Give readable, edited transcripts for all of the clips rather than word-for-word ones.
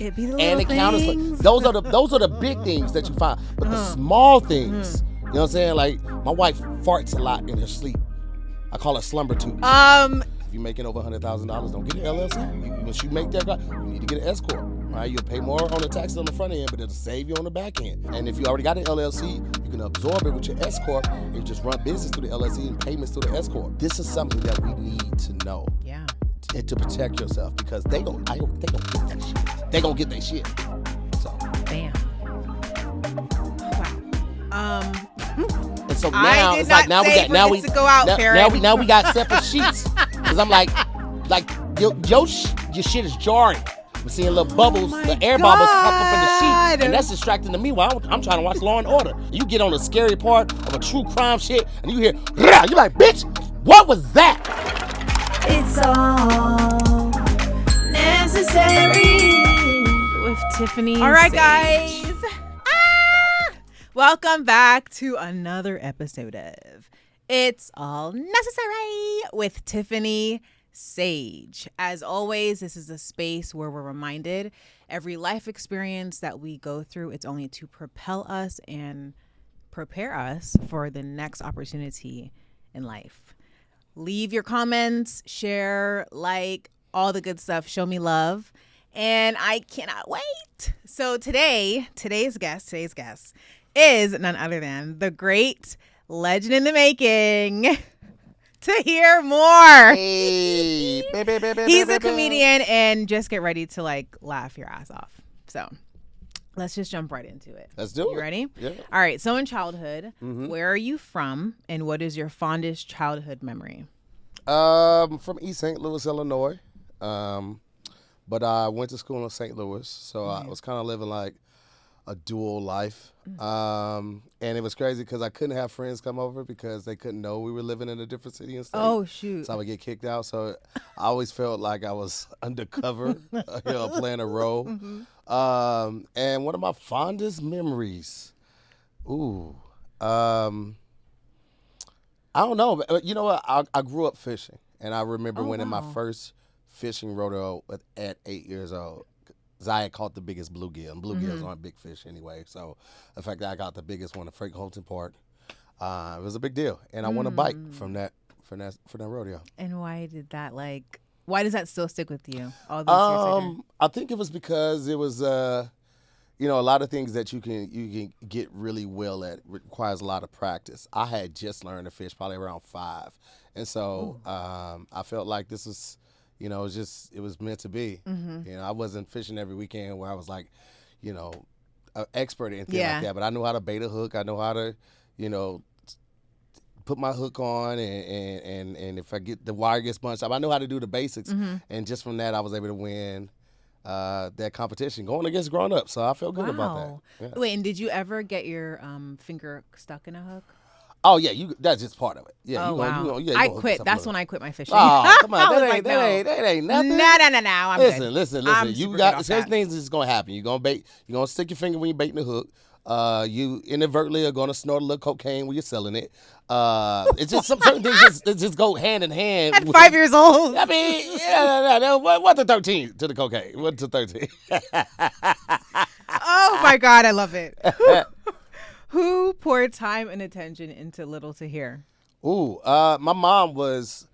It be the and little the counters. things. Those are the big things that you find. But the small things, you know what I'm saying? Like, my wife farts a lot in her sleep. I call it slumber tubes. If you're making over $100,000, don't get an LLC. Once you make that, you need to get an S corp. Right? You'll pay more on the taxes on the front end, but it'll save you on the back end. And if you already got an LLC, you can absorb it with your S corp and you just run business through the LLC and payments through the S corp. This is something that we need to know. Yeah. To protect yourself, because they gonna get that shit. They gonna get that shit. So. Bam. Wow. And so now it's like now we got separate sheets. Cause I'm like your shit is jarring. I'm seeing little bubbles, the air bubbles pop up in the sheet, and that's distracting to me while I'm trying to watch Law and Order. You get on the scary part of a true crime shit, and you hear, you're like, bitch, what was that? It's all necessary with Tifani. All right, guys. Welcome back to another episode of It's All Necessary with Tifani Sage. As always, this is a space where we're reminded every life experience that we go through, it's only to propel us and prepare us for the next opportunity in life. Leave your comments, share, like, all the good stuff. Show me love. And I cannot wait. So today's guest is none other than the great legend in the making, Tahir Moore. Hey, He's a comedian, and just get ready to laugh your ass off. So let's just jump right into it. Let's do it. You ready? Yeah. All right. So in childhood, where are you from, and what is your fondest childhood memory? From East St. Louis, Illinois. But I went to school in St. Louis, so I was kind of living like a dual life. And it was crazy because I couldn't have friends come over because they couldn't know we were living in a different city and stuff. Oh, shoot. So I would get kicked out. So I always felt like I was undercover, playing a role. And one of my fondest memories, I don't know. But you know what? I grew up fishing, and I remember winning my first fishing rodeo at 8 years old. I had caught the biggest bluegill, and bluegills aren't big fish anyway. So the fact that I got the biggest one at Frank Holton Park, it was a big deal. And I won a bike from that rodeo. And why did that why does that still stick with you all these years later? I think it was because it was a lot of things that you can get really well at requires a lot of practice. I had just learned to fish probably around 5, and so I felt like this was. It was meant to be. I wasn't fishing every weekend where I was like, an expert in anything like that. But I knew how to bait a hook. I know how to, put my hook on, and if the wire gets bunched up, I know how to do the basics. And just from that, I was able to win that competition going against grown-ups. So I felt good about that. Yeah. Wait, and did you ever get your finger stuck in a hook? Oh yeah, that's just part of it. Yeah. Wow. I quit. That's when I quit my fishing. Oh, come on, that ain't nothing. No. I'm good. Listen. You got certain things that's gonna happen. You're gonna stick your finger when you're baiting the hook. You inadvertently are gonna snort a little cocaine when you're selling it. It's just some certain things just go hand in hand. At 5 years old. I mean, no. What to 13 to the cocaine? What to 13? Oh my God, I love it. Who poured time and attention into little Tahir? My mom was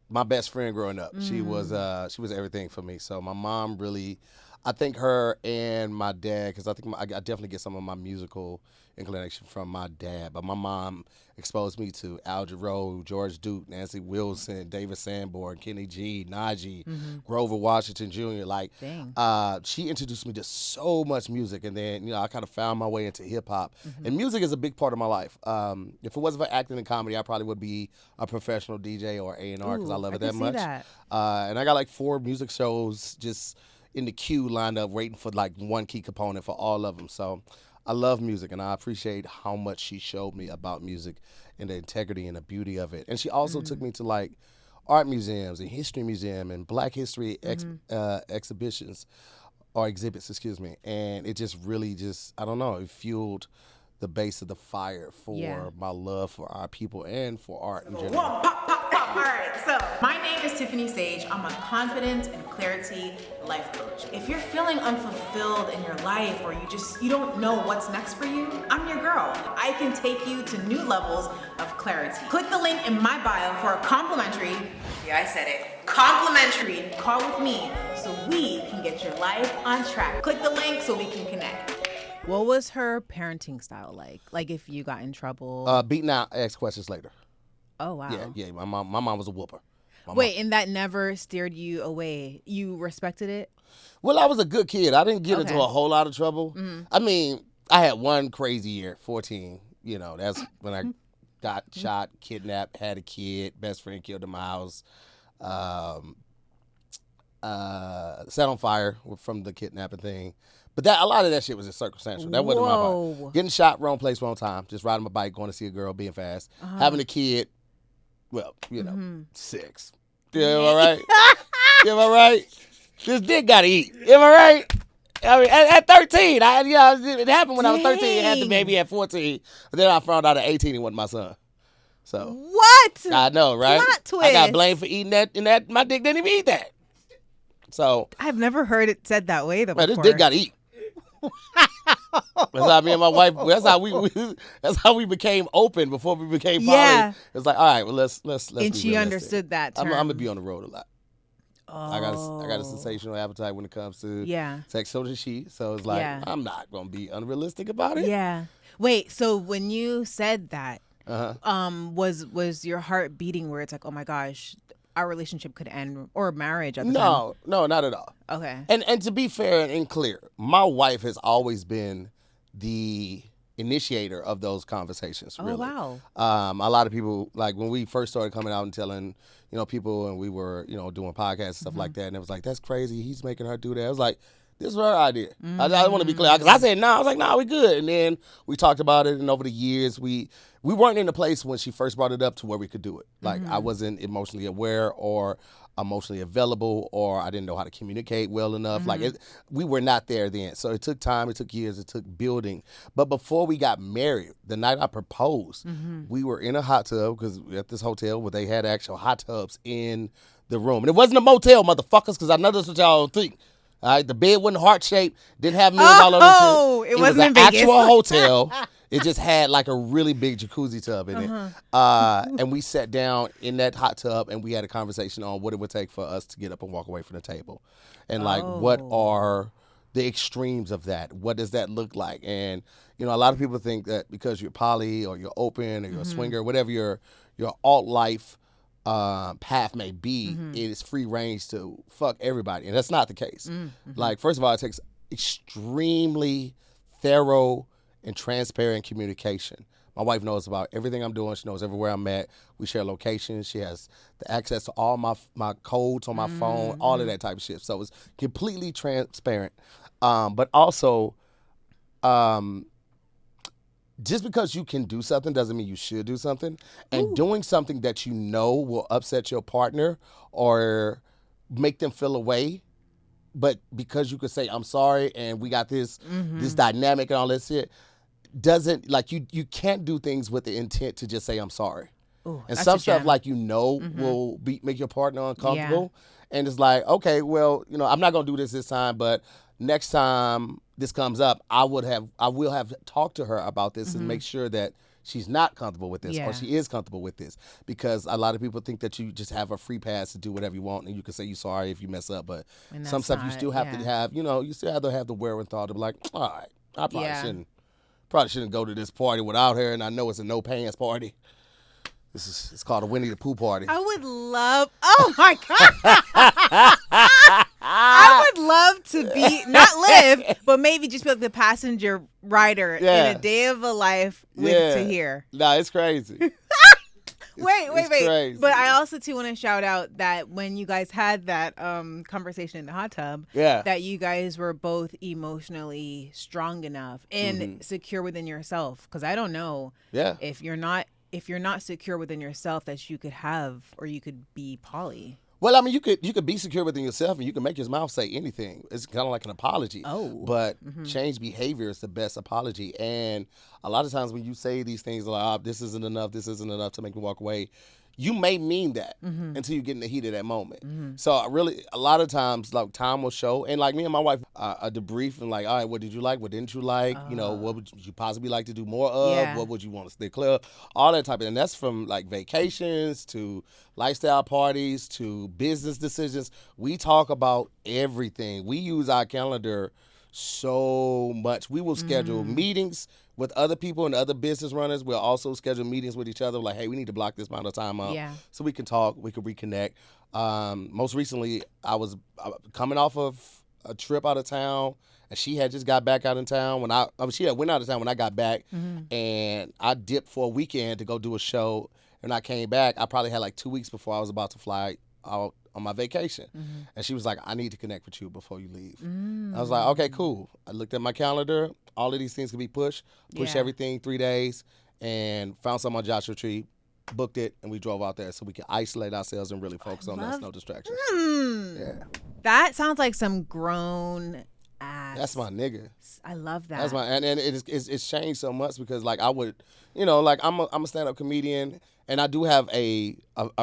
my best friend growing up. She was everything for me. So my mom really, I think her and my dad, because I think I definitely get some of my musical inclination from my dad. But my mom exposed me to Al Jarreau, George Duke, Nancy Wilson, David Sanborn, Kenny G, Najee, Grover Washington Jr. She introduced me to so much music, and then I kind of found my way into hip hop. And music is a big part of my life. If it wasn't for acting and comedy, I probably would be a professional DJ or A&R because I love it that much. And I got 4 music shows just in the queue lined up waiting for one key component for all of them. So I love music, and I appreciate how much she showed me about music and the integrity and the beauty of it. And she also took me to art museums and history museum and Black history exhibitions or exhibits, and it just really I don't know, it fueled the base of the fire for my love for our people and for art in general. All right, so my name is Tifani Sage. I'm a confidence and clarity life coach. If you're feeling unfulfilled in your life or you don't know what's next for you, I'm your girl. I can take you to new levels of clarity. Click the link in my bio for a complimentary, yeah, I said it, complimentary call with me so we can get your life on track. Click the link so we can connect. What was her parenting style like? Like if you got in trouble? Beating out, ask questions later. Oh, wow. Yeah. My mom was a whooper. And that never steered you away? You respected it? Well, I was a good kid. I didn't get into Okay. a whole lot of trouble. I mean, I had one crazy year, 14. You know, that's when I got shot, kidnapped, had a kid, best friend killed in my house, set on fire from the kidnapping thing. But a lot of that shit was just circumstantial. That wasn't my fault. Getting shot, wrong place, wrong time. Just riding my bike, going to see a girl, being fast. Having a kid, well, 6. Am I right? Am I right? This dick gotta eat. Am I right? I mean, at 13, it happened when I was 13. I had the baby at 14. But then I found out at 18 he wasn't my son. So What? I know, right? Plot twist. I got blamed for eating that, and that my dick didn't even eat that. So I've never heard it said that way though. man, this before. dick gotta eat. That's how me and my wife. That's how we became open before we became poly. Yeah. It's like, all right, well let's. And be she realistic. understood that term. I'm gonna be on the road a lot. Oh. I got a sensational appetite when it comes to sex. So does she. So it's like I'm not gonna be unrealistic about it. Yeah. Wait. So when you said that, was your heart beating where it's like, oh my gosh, our relationship could end or marriage at the time? No, not at all. Okay. And to be fair and clear, my wife has always been the initiator of those conversations. Really. Oh wow. A lot of people, like when we first started coming out and telling people, and we were doing podcasts and stuff like that, and it was like, that's crazy, he's making her do that. I was like, this is her idea. I want to be clear, because I said no. I was like, no, we good. And then we talked about it, and over the years we weren't in a place when she first brought it up to where we could do it. Like I wasn't emotionally aware or emotionally available, or I didn't know how to communicate well enough. Like we were not there then. So it took time, it took years, it took building. But before we got married, the night I proposed, we were in a hot tub, because at this hotel where they had actual hot tubs in the room. And it wasn't a motel, motherfuckers, because I know that's what y'all think. All right, the bed wasn't heart shaped, didn't have mirrors all over the shit. It wasn't was in Vegas. Actual hotel. It just had like a really big jacuzzi tub in it. And we sat down in that hot tub and we had a conversation on what it would take for us to get up and walk away from the table. And like, what are the extremes of that? What does that look like? And, a lot of people think that because you're poly or you're open or you're a swinger, whatever your alt life path may be, it is free range to fuck everybody. And that's not the case. Like, first of all, it takes extremely thorough and transparent communication. My wife knows about everything I'm doing. She knows everywhere I'm at. We share locations. She has the access to all my codes on my phone, all of that type of shit. So it's completely transparent. But also, just because you can do something doesn't mean you should do something. And doing something that you know will upset your partner or make them feel away, but because you could say, I'm sorry, and we got this dynamic and all this shit, doesn't, like, you can't do things with the intent to just say, I'm sorry. Ooh, and that's some a stuff, gem. like, will make your partner uncomfortable. And it's like, okay, well, I'm not going to do this time, but next time this comes up, I will have talked to her about this and make sure that she's not comfortable with this or she is comfortable with this. Because a lot of people think that you just have a free pass to do whatever you want and you can say you're sorry if you mess up. But some stuff you still have to have, you still have to have the wherewithal to be like, all right, I probably shouldn't go to this party without her, and I know it's a no pants party. It's called a Winnie the Pooh party. I would love, oh my God. I would love to be, not live, but maybe just be like the passenger rider in A Day of a Life with Tahir. Nah, it's crazy. Wait. Crazy. But I also, too, want to shout out that when you guys had that conversation in the hot tub, that you guys were both emotionally strong enough and secure within yourself. Because I don't know if you're not secure within yourself that you could have or you could be poly. Well, I mean, you could be secure within yourself, and you can make your mouth say anything. It's kind of like an apology. But change behavior is the best apology. And a lot of times when you say these things like, this isn't enough to make me walk away, you may mean that until you get in the heat of that moment. So a lot of times, like, time will show. And like me and my wife, a debrief and like, all right, what did you like? What didn't you like? What would you possibly like to do more of? Yeah. What would you want to stay clear of? All that type of, and that's from like vacations to lifestyle parties to business decisions. We talk about everything. We use our calendar so much. We will schedule meetings with other people and other business runners. We'll also schedule meetings with each other. Like, hey, we need to block this amount of time up so we can talk, we can reconnect. Most recently, I was coming off of a trip out of town, and she had just got back out in town she had went out of town when I got back, and I dipped for a weekend to go do a show. And I came back, I probably had like 2 weeks before I was about to fly out on my vacation. And she was like, I need to connect with you before you leave. I was like, okay, cool. I looked at my calendar. All of these things could be pushed. Push everything 3 days, and found something on Joshua Tree, booked it, and we drove out there so we could isolate ourselves and really focus on us, no distractions. Yeah. That sounds like some grown ass. That's my nigga. I love that. That's my, and it's changed so much because like I would, like I'm a stand-up comedian, and I do have a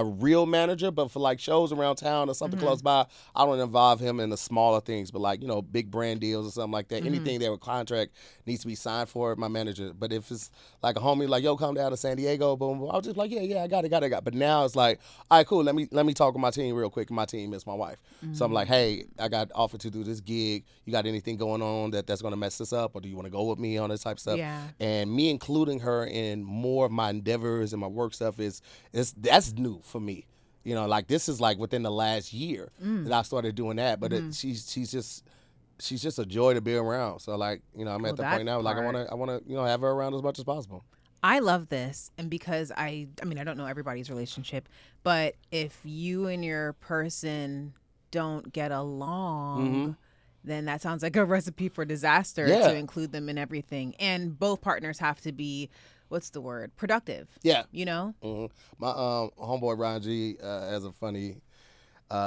real manager, but for like shows around town or something close by, I don't involve him in the smaller things, but like, big brand deals or something like that. Anything that with contract needs to be signed for my manager. But if it's like a homie like, yo, come down to San Diego, boom, boom, I'll just like, yeah, I got it. But now it's like, all right, cool, let me talk with my team real quick. My team is my wife. So I'm like, hey, I got offered to do this gig. You got anything going on that's going to mess this up, or do you want to go with me on this type of stuff? Yeah. And me including her in more of my endeavors and my work stuff that's new for me. Like this is like within the last year that I started doing that. But she's just a joy to be around. So like, I'm at the point now, like I want to have her around as much as possible. I love this, and because I mean, I don't know everybody's relationship, but if you and your person don't get along, then that sounds like a recipe for disaster to include them in everything. And both partners have to be, what's the word? Productive. Yeah. My homeboy Ron G has a funny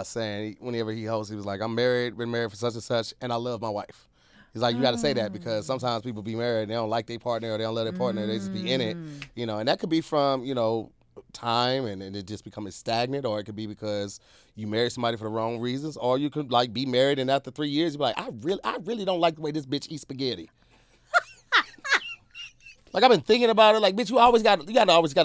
saying. Whenever he hosts, he was like, been married for such and such, and I love my wife. He's like, you got to say that because sometimes people be married and they don't like their partner or they don't love their partner. They just be in it, and that could be from, time and it just becoming stagnant, or it could be because you married somebody for the wrong reasons, or you could like be married and after 3 years, you be like, I really don't like the way this bitch eats spaghetti. Like I've been thinking about it, like bitch, you always got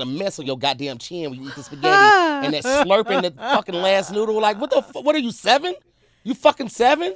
a mess on your goddamn chin when you eat the spaghetti and that slurping the fucking last noodle. Like what are you, 7? You fucking 7?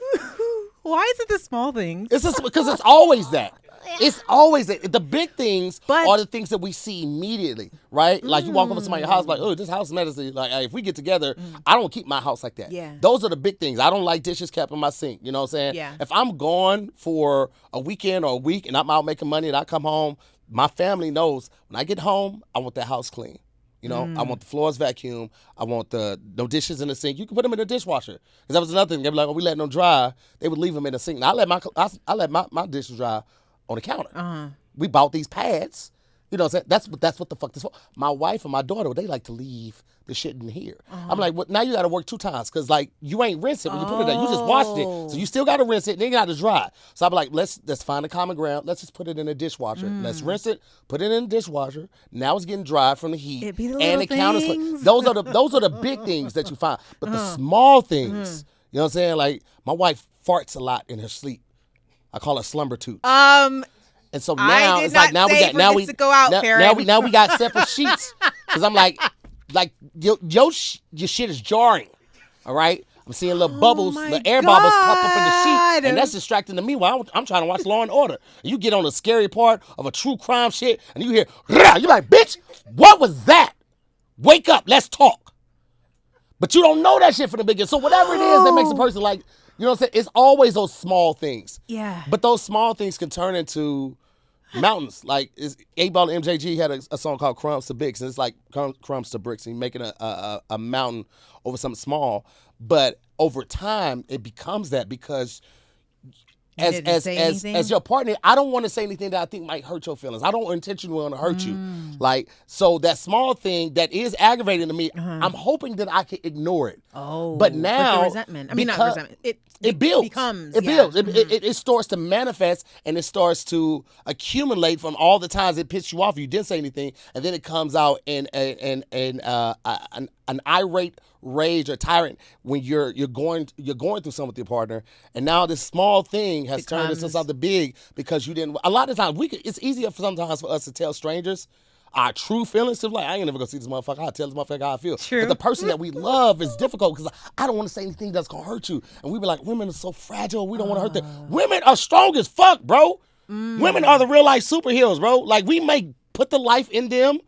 Why is it the small things? It's just because it's always that. It's always that. The big things are the things that we see immediately, right? Like you walk over to somebody's house, like, oh, this house is medicine. Like if we get together, I don't keep my house like that. Yeah. Those are the big things. I don't like dishes kept in my sink. You know what I'm saying? Yeah. If I'm gone for a weekend or a week and I'm out making money and I come home, my family knows when I get home, I want that house clean. I want the floors vacuumed. I want no dishes in the sink. You can put them in the dishwasher. Because that was another thing. They'd be like, oh, we letting them dry. They would leave them in the sink. Now, I let my dishes dry on the counter. We bought these pads. You know what I'm saying? That's what the fuck this for. My wife and my daughter, they like to leave the shit in here. I'm like, well, now you got to work 2 times because like you ain't rinse it when you put it there. You just washed it, so you still got to rinse it. And then you got to dry. So I'm like, let's find a common ground. Let's just put it in a dishwasher. Let's rinse it, put it in the dishwasher. Now it's getting dry from the heat. It be the and little the counter's things. Those are the big things that you find. But the small things, you know what I'm saying? Like my wife farts a lot in her sleep. I call her slumber toots. And so now it's like now we got separate sheets because I'm like your shit is jarring, all right. I'm seeing little bubbles, little air bubbles pop up in the sheet, and that's distracting to me while I'm trying to watch Law and Order. You get on the scary part of a true crime shit, and you hear, you're like, bitch, what was that? Wake up, let's talk. But you don't know that shit from the beginning. So whatever it is that makes a person like, you know what I'm saying? It's always those small things. Yeah. But those small things can turn into mountains. Like 8Ball and MJG had a song called Crumbs to Bricks, and it's like crumbs to bricks, and you're making a mountain over something small. But over time, it becomes that because as your partner, I don't want to say anything that I think might hurt your feelings. I don't intentionally want to hurt you. Like, so that small thing that is aggravating to me, I'm hoping that I can ignore it. Oh, but now the resentment. I mean, not resentment. It builds. Becomes. It builds. It starts to manifest, and it starts to accumulate from all the times it pissed you off. You didn't say anything, and then it comes out in an irate rage or tyrant when you're going through something with your partner, and now this small thing has turned into something big because you didn't. A lot of times it's easier sometimes for us to tell strangers our true feelings. So like, I ain't never gonna see this motherfucker. I'll tell this motherfucker how I feel. True. But the person that we love is difficult because I don't want to say anything that's gonna hurt you. And we be like, women are so fragile. We don't want to hurt them. Women are strong as fuck, bro. Women are the real life superheroes, bro. Like, we may put the life in them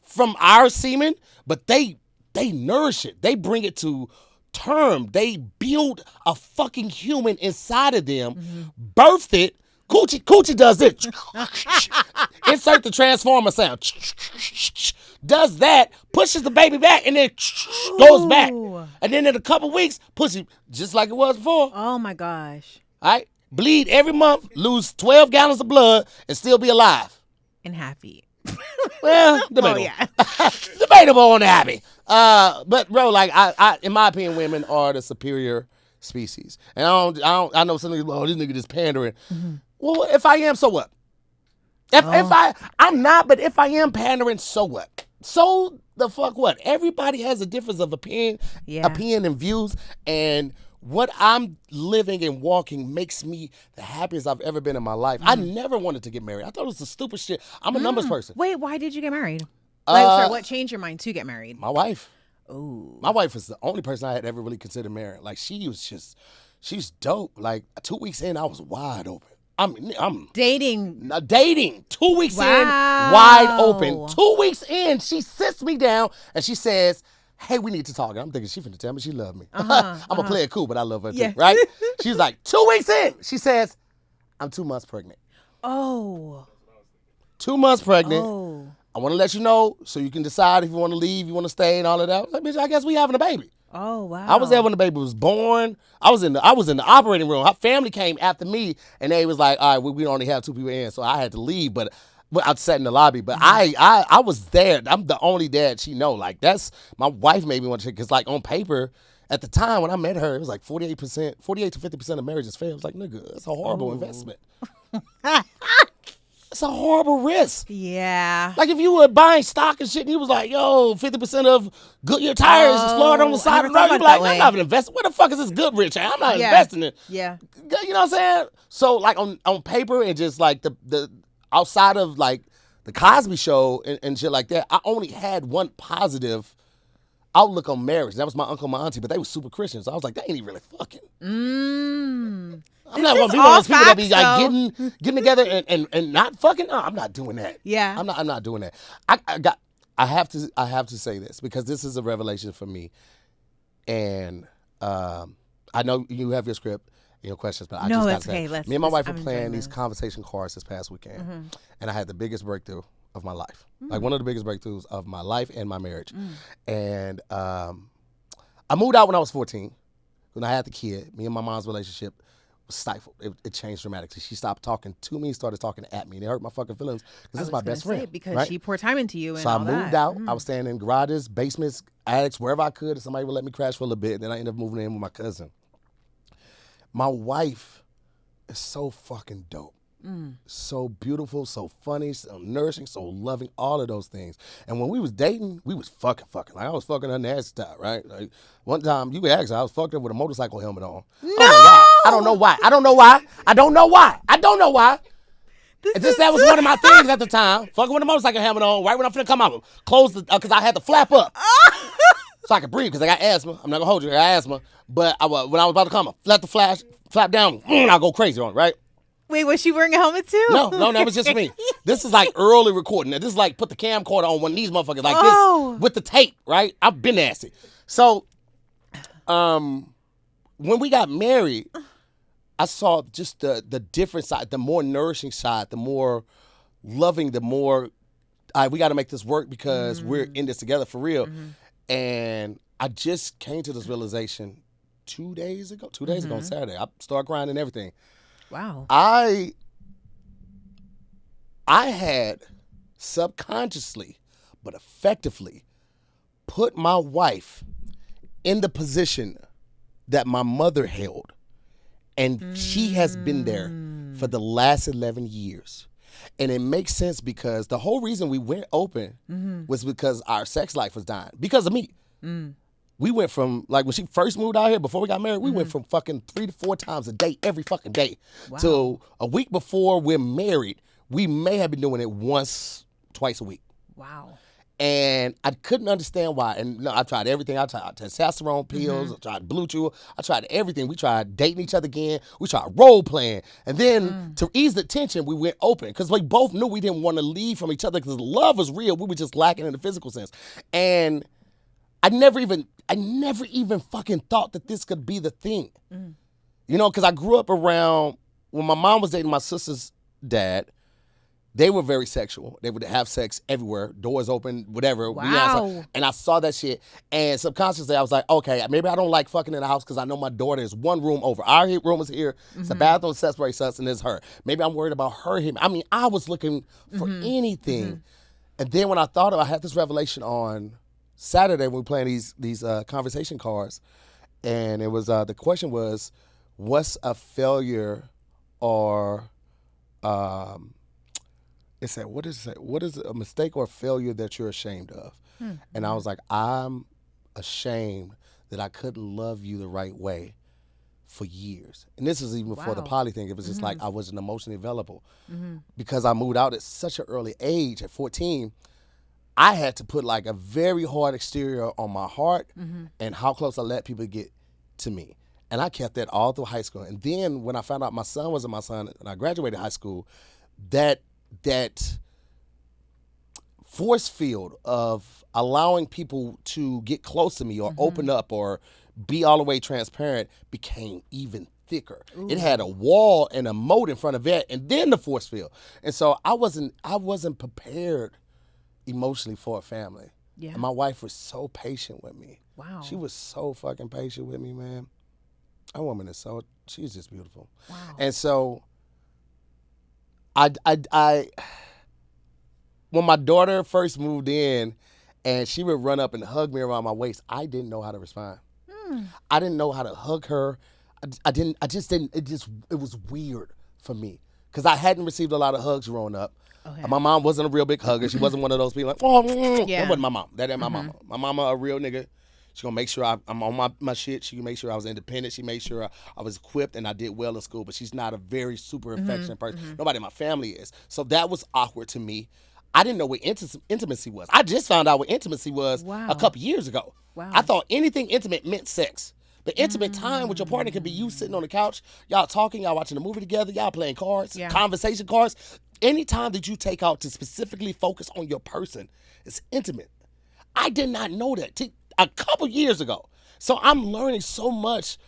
from our semen, but they nourish it. They bring it to term. They build a fucking human inside of them, birthed it. Coochie does this. Insert the transformer sound. Does that, pushes the baby back, and then goes back. And then in a couple weeks, pussy just like it was before. Oh my gosh. All right? Bleed every month, lose 12 gallons of blood, and still be alive. And happy. Well, debatable. Yeah. Debatable on the happy. But bro, like, I in my opinion, women are the superior species. And I know some of you, oh, this nigga just pandering. Well, if I am, so what? If I'm not, but if I am pandering, so what? So the fuck what? Everybody has a difference of opinion and views, and what I'm living and walking makes me the happiest I've ever been in my life. I never wanted to get married. I thought it was the stupid shit. I'm a numbers person. Wait, why did you get married? Sorry, what changed your mind to get married? My wife. Oh. My wife was the only person I had ever really considered marrying. Like, she's dope. Like, 2 weeks in, I was wide open. I'm dating. 2 weeks in, wide open. 2 weeks in, she sits me down and she says, hey, we need to talk. And I'm thinking she finna tell me she love me. I'm gonna play it cool, but I love her too, right? She's like, 2 weeks in, she says, I'm 2 months pregnant. Oh. 2 months pregnant. Oh. I want to let you know so you can decide if you want to leave, you want to stay, and all of that. Like, bitch, I guess we having a baby. Oh, wow. I was there when the baby was born. I was in the operating room. Her family came after me, and they was like, all right, we only have 2 people in, so I had to leave. But I sat in the lobby. But I was there. I'm the only dad she know. Like, that's, my wife made me want to, because like on paper, at the time when I met her, it was like 48 to 50% of marriages fail. It was like, nigga, that's a horrible investment. It's a horrible risk. Yeah. Like, if you were buying stock and shit, and he was like, yo, 50% of Goodyear tires exploded on the side of the road, you'd be like, I'm not investing. Where the fuck is this Goodrich? I'm not investing in. Yeah. You know what I'm saying? So, like, on paper and just, like, the outside of, like, the Cosby Show and shit like that, I only had one positive outlook on marriage. That was my uncle and my auntie, but they were super Christians. So I was like, they ain't even really fucking. I'm not gonna be one of those people that be like getting together and not fucking. No, I'm not doing that. Yeah. I'm not doing that. I have to say this because this is a revelation for me. And I know you have your script and your questions, but I just gotta say, me and my wife were playing these conversation cards this past weekend, and I had the biggest breakthrough of my life. Like, one of the biggest breakthroughs of my life and my marriage. And I moved out when I was 14. When I had the kid, me and my mom's relationship was stifled. It changed dramatically. She stopped talking to me, started talking at me, and it hurt my fucking feelings because this is my best friend. Because she poured time into you and so all I moved out. I was staying in garages, basements, attics, wherever I could, and somebody would let me crash for a little bit, and then I ended up moving in with my cousin. My wife is so fucking dope. So beautiful, so funny, so nourishing, so loving, all of those things. And when we was dating, we was fucking. Like, I was fucking her nasty style, right? Like, one time, you could ask her, I was fucked up with a motorcycle helmet on. No! I don't know why. It's just that was one of my things at the time. Fucking with a motorcycle helmet on, right when I'm finna come out. Close the, because I had to flap up. So I could breathe, because I got asthma. I'm not gonna hold you, I got asthma. But when I was about to come, I flap down, I'll go crazy on it, right? Wait, was she wearing a helmet too? No, that was just me. This is like early recording. This is like put the camcorder on one of these motherfuckers like this with the tape, right? I've been nasty. So, when we got married, I saw just the different side, the more nourishing side, the more loving, the more we got to make this work because we're in this together for real. And I just came to this realization 2 days ago. 2 days ago on Saturday. I started crying and everything. Wow. I had subconsciously but effectively put my wife in the position that my mother held. And she has been there for the last 11 years. And it makes sense because the whole reason we went open was because our sex life was dying. Because of me. We went from, like, when she first moved out here, before we got married, we went from fucking 3 to 4 times a day, every fucking day. Wow. To a week before we're married, we may have been doing it once, twice a week. Wow. And I couldn't understand why. And no, I tried everything. I tried testosterone pills. I tried Blue Chew. I tried everything. We tried dating each other again. We tried role playing. And then to ease the tension, we went open because we both knew we didn't want to leave from each other because love was real. We were just lacking in the physical sense. And I never even fucking thought that this could be the thing. You know, because I grew up around, when my mom was dating my sister's dad, they were very sexual. They would have sex everywhere, doors open, whatever. Wow. And I saw that shit. And subconsciously, I was like, okay, maybe I don't like fucking in the house because I know my daughter is one room over. Our room is here. It's the bathroom separates us, and it's her. Maybe I'm worried about her. I mean, I was looking for anything. And then when I thought of, I had this revelation on Saturday when we were playing these conversation cards. And it was, the question was, what's a failure or... It said, what is a mistake or a failure that you're ashamed of? And I was like, I'm ashamed that I couldn't love you the right way for years. And this is even before the poly thing. It was just like I wasn't emotionally available. Because I moved out at such an early age, at 14, I had to put like a very hard exterior on my heart and how close I let people get to me. And I kept that all through high school. And then when I found out my son wasn't my son and I graduated high school, that force field of allowing people to get close to me or open up or be all the way transparent became even thicker. It had a wall and a moat in front of it and then the force field. And so I wasn't prepared emotionally for a family. Yeah. And my wife was so patient with me. Wow. She was so fucking patient with me, man. That woman is she's just beautiful. Wow. And so I when my daughter first moved in and she would run up and hug me around my waist, I didn't know how to respond. I didn't know how to hug her. It was weird for me because I hadn't received a lot of hugs growing up. Okay. My mom wasn't a real big hugger. She wasn't one of those people like, oh, Yeah. That wasn't my mom. That ain't my mama. My mama a real nigga. She gonna make sure I'm on my shit. She can make sure I was independent. She made sure I was equipped and I did well in school. But she's not a very super affectionate person. Nobody in my family is. So that was awkward to me. I didn't know what intimacy was. I just found out what intimacy was a couple years ago. Wow. I thought anything intimate meant sex. But intimate time with your partner could be you sitting on the couch, y'all talking, y'all watching a movie together, y'all playing cards, conversation cards. Any time that you take out to specifically focus on your person is intimate. I did not know that a couple years ago. So I'm learning so much,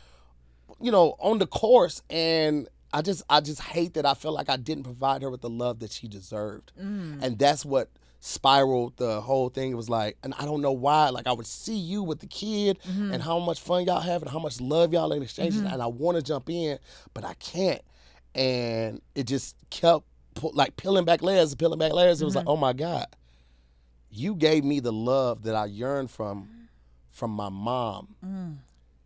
on the course, and I just hate that I feel like I didn't provide her with the love that she deserved. And that's what spiraled the whole thing. It was like, and I don't know why, like I would see you with the kid and how much fun y'all have and how much love y'all in exchange, and I want to jump in, but I can't. And it just kept peeling back layers. It was like, oh my God, you gave me the love that I yearned from my mom.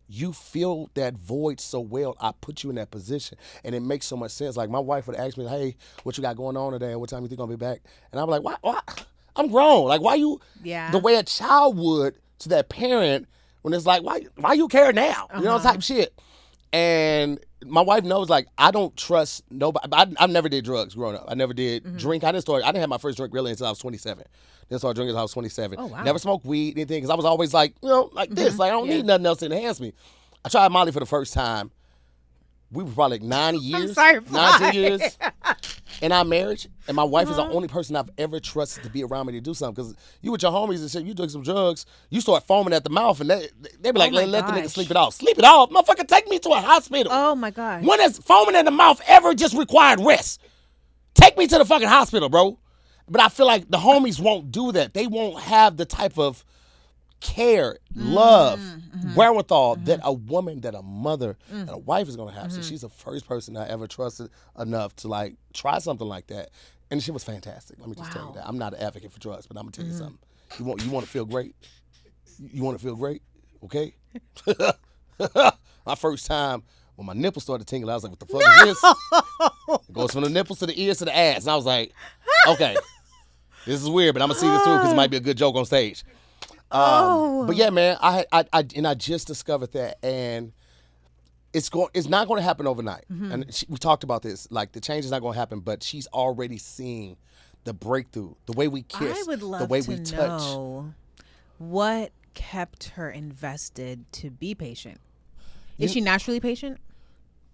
You fill that void so well. I put you in that position. And it makes so much sense. Like my wife would ask me, hey, what you got going on today? What time you think I'll be back? And I'm like, why? I'm grown. Like, why you, the way a child would to that parent when it's like, why you care now? Type shit. And my wife knows, like, I don't trust nobody. I never did drugs growing up. I never did drink. I didn't have my first drink really until I was 27. Then started drinking until I was 27. Oh, wow. Never smoked weed, anything, because I was always like, like this. Like, I don't need nothing else to enhance me. I tried Molly for the first time. We were probably like 9 years. 19 years in our marriage. And my wife is the only person I've ever trusted to be around me to do something. Because you with your homies and shit, you took some drugs, you start foaming at the mouth, and they be like, let the nigga sleep it off. Sleep it off? Motherfucker, take me to a hospital. Oh, my God. When has foaming in the mouth ever just required rest? Take me to the fucking hospital, bro. But I feel like the homies won't do that. They won't have the type of care, love wherewithal that a woman, that a mother, that a wife is going to have. So she's the first person I ever trusted enough to like try something like that. And she was fantastic. Let me just tell you that. I'm not an advocate for drugs, but I'm going to tell you something. You want to feel great? You want to feel great? Okay? My first time when my nipples started tingling, I was like, what the fuck is this? It goes from the nipples to the ears to the ass. And I was like, okay, this is weird, but I'm going to see this through because it might be a good joke on stage. But yeah, man, I just discovered that, and it's not going to happen overnight. And we talked about this, like the change is not going to happen, but she's already seeing the breakthrough, the way we kiss, I would love the way to we touch. know what kept her invested to be patient. Is she naturally patient?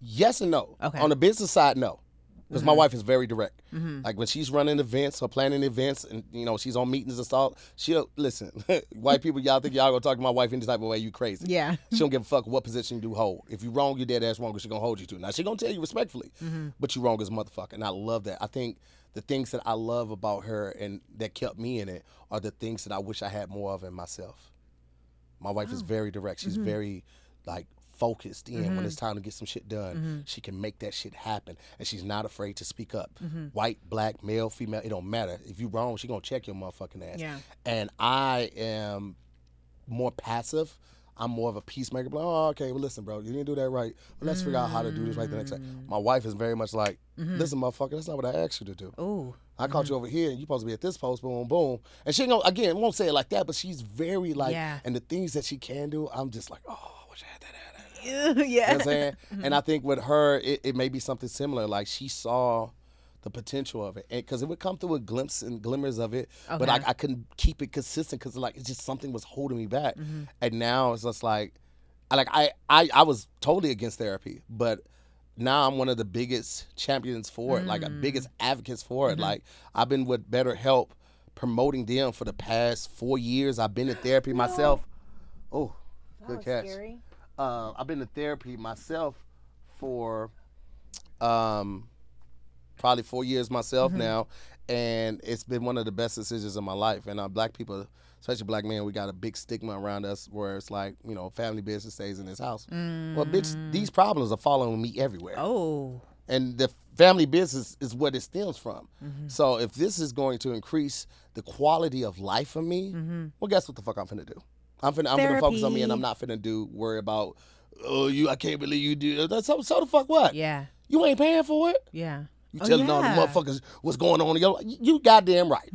Yes and no. Okay. On the business side, no. Because my wife is very direct. Like when she's running events or planning events and, you know, she's on meetings and stuff, she'll, listen, white people, y'all think y'all gonna talk to my wife any type of way, you crazy. Yeah. She don't give a fuck what position you do hold. If you wrong, you're dead ass wrong, but she gonna hold you to. Now, she gonna tell you respectfully, but you wrong as a motherfucker. And I love that. I think the things that I love about her and that kept me in it are the things that I wish I had more of in myself. My wife is very direct. She's very, like, focused in when it's time to get some shit done. She can make that shit happen, and she's not afraid to speak up. White, black, male, female, it don't matter. If you wrong, she gonna check your motherfucking ass. Yeah. And I am more passive. I'm more of a peacemaker. Like, oh, okay, well, listen, bro, you didn't do that right. Well, let's figure out how to do this right the next time. My wife is very much like, listen, motherfucker, that's not what I asked you to do. Oh. I caught you over here, and you're supposed to be at this post, boom, boom. And she, again, won't say it like that, but she's very like, and the things that she can do, I'm just like, oh, I wish I had that. Yeah. You know what I'm saying? And I think with her, it may be something similar. Like, she saw the potential of it. Because it would come through with glimpses and glimmers of it, but I couldn't keep it consistent because, like, it's just something was holding me back. And now it's just like, I was totally against therapy, but now I'm one of the biggest champions for it, like, biggest advocates for it. Like, I've been with BetterHelp promoting them for the past 4 years. I've been in therapy myself. Oh, good catch. Scary. I've been in therapy myself for probably 4 years myself now, and it's been one of the best decisions of my life. And black people, especially black men, we got a big stigma around us where it's like, you know, family business stays in this house. Well, bitch, these problems are following me everywhere. Oh. And the family business is what it stems from. So if this is going to increase the quality of life for me, well, guess what the fuck I'm finna do? I'm finna focus on me, and I'm not finna worry about, I can't believe you do that. So the fuck what? Yeah. You ain't paying for it? Yeah. You telling all the motherfuckers what's going on in your life. You goddamn right.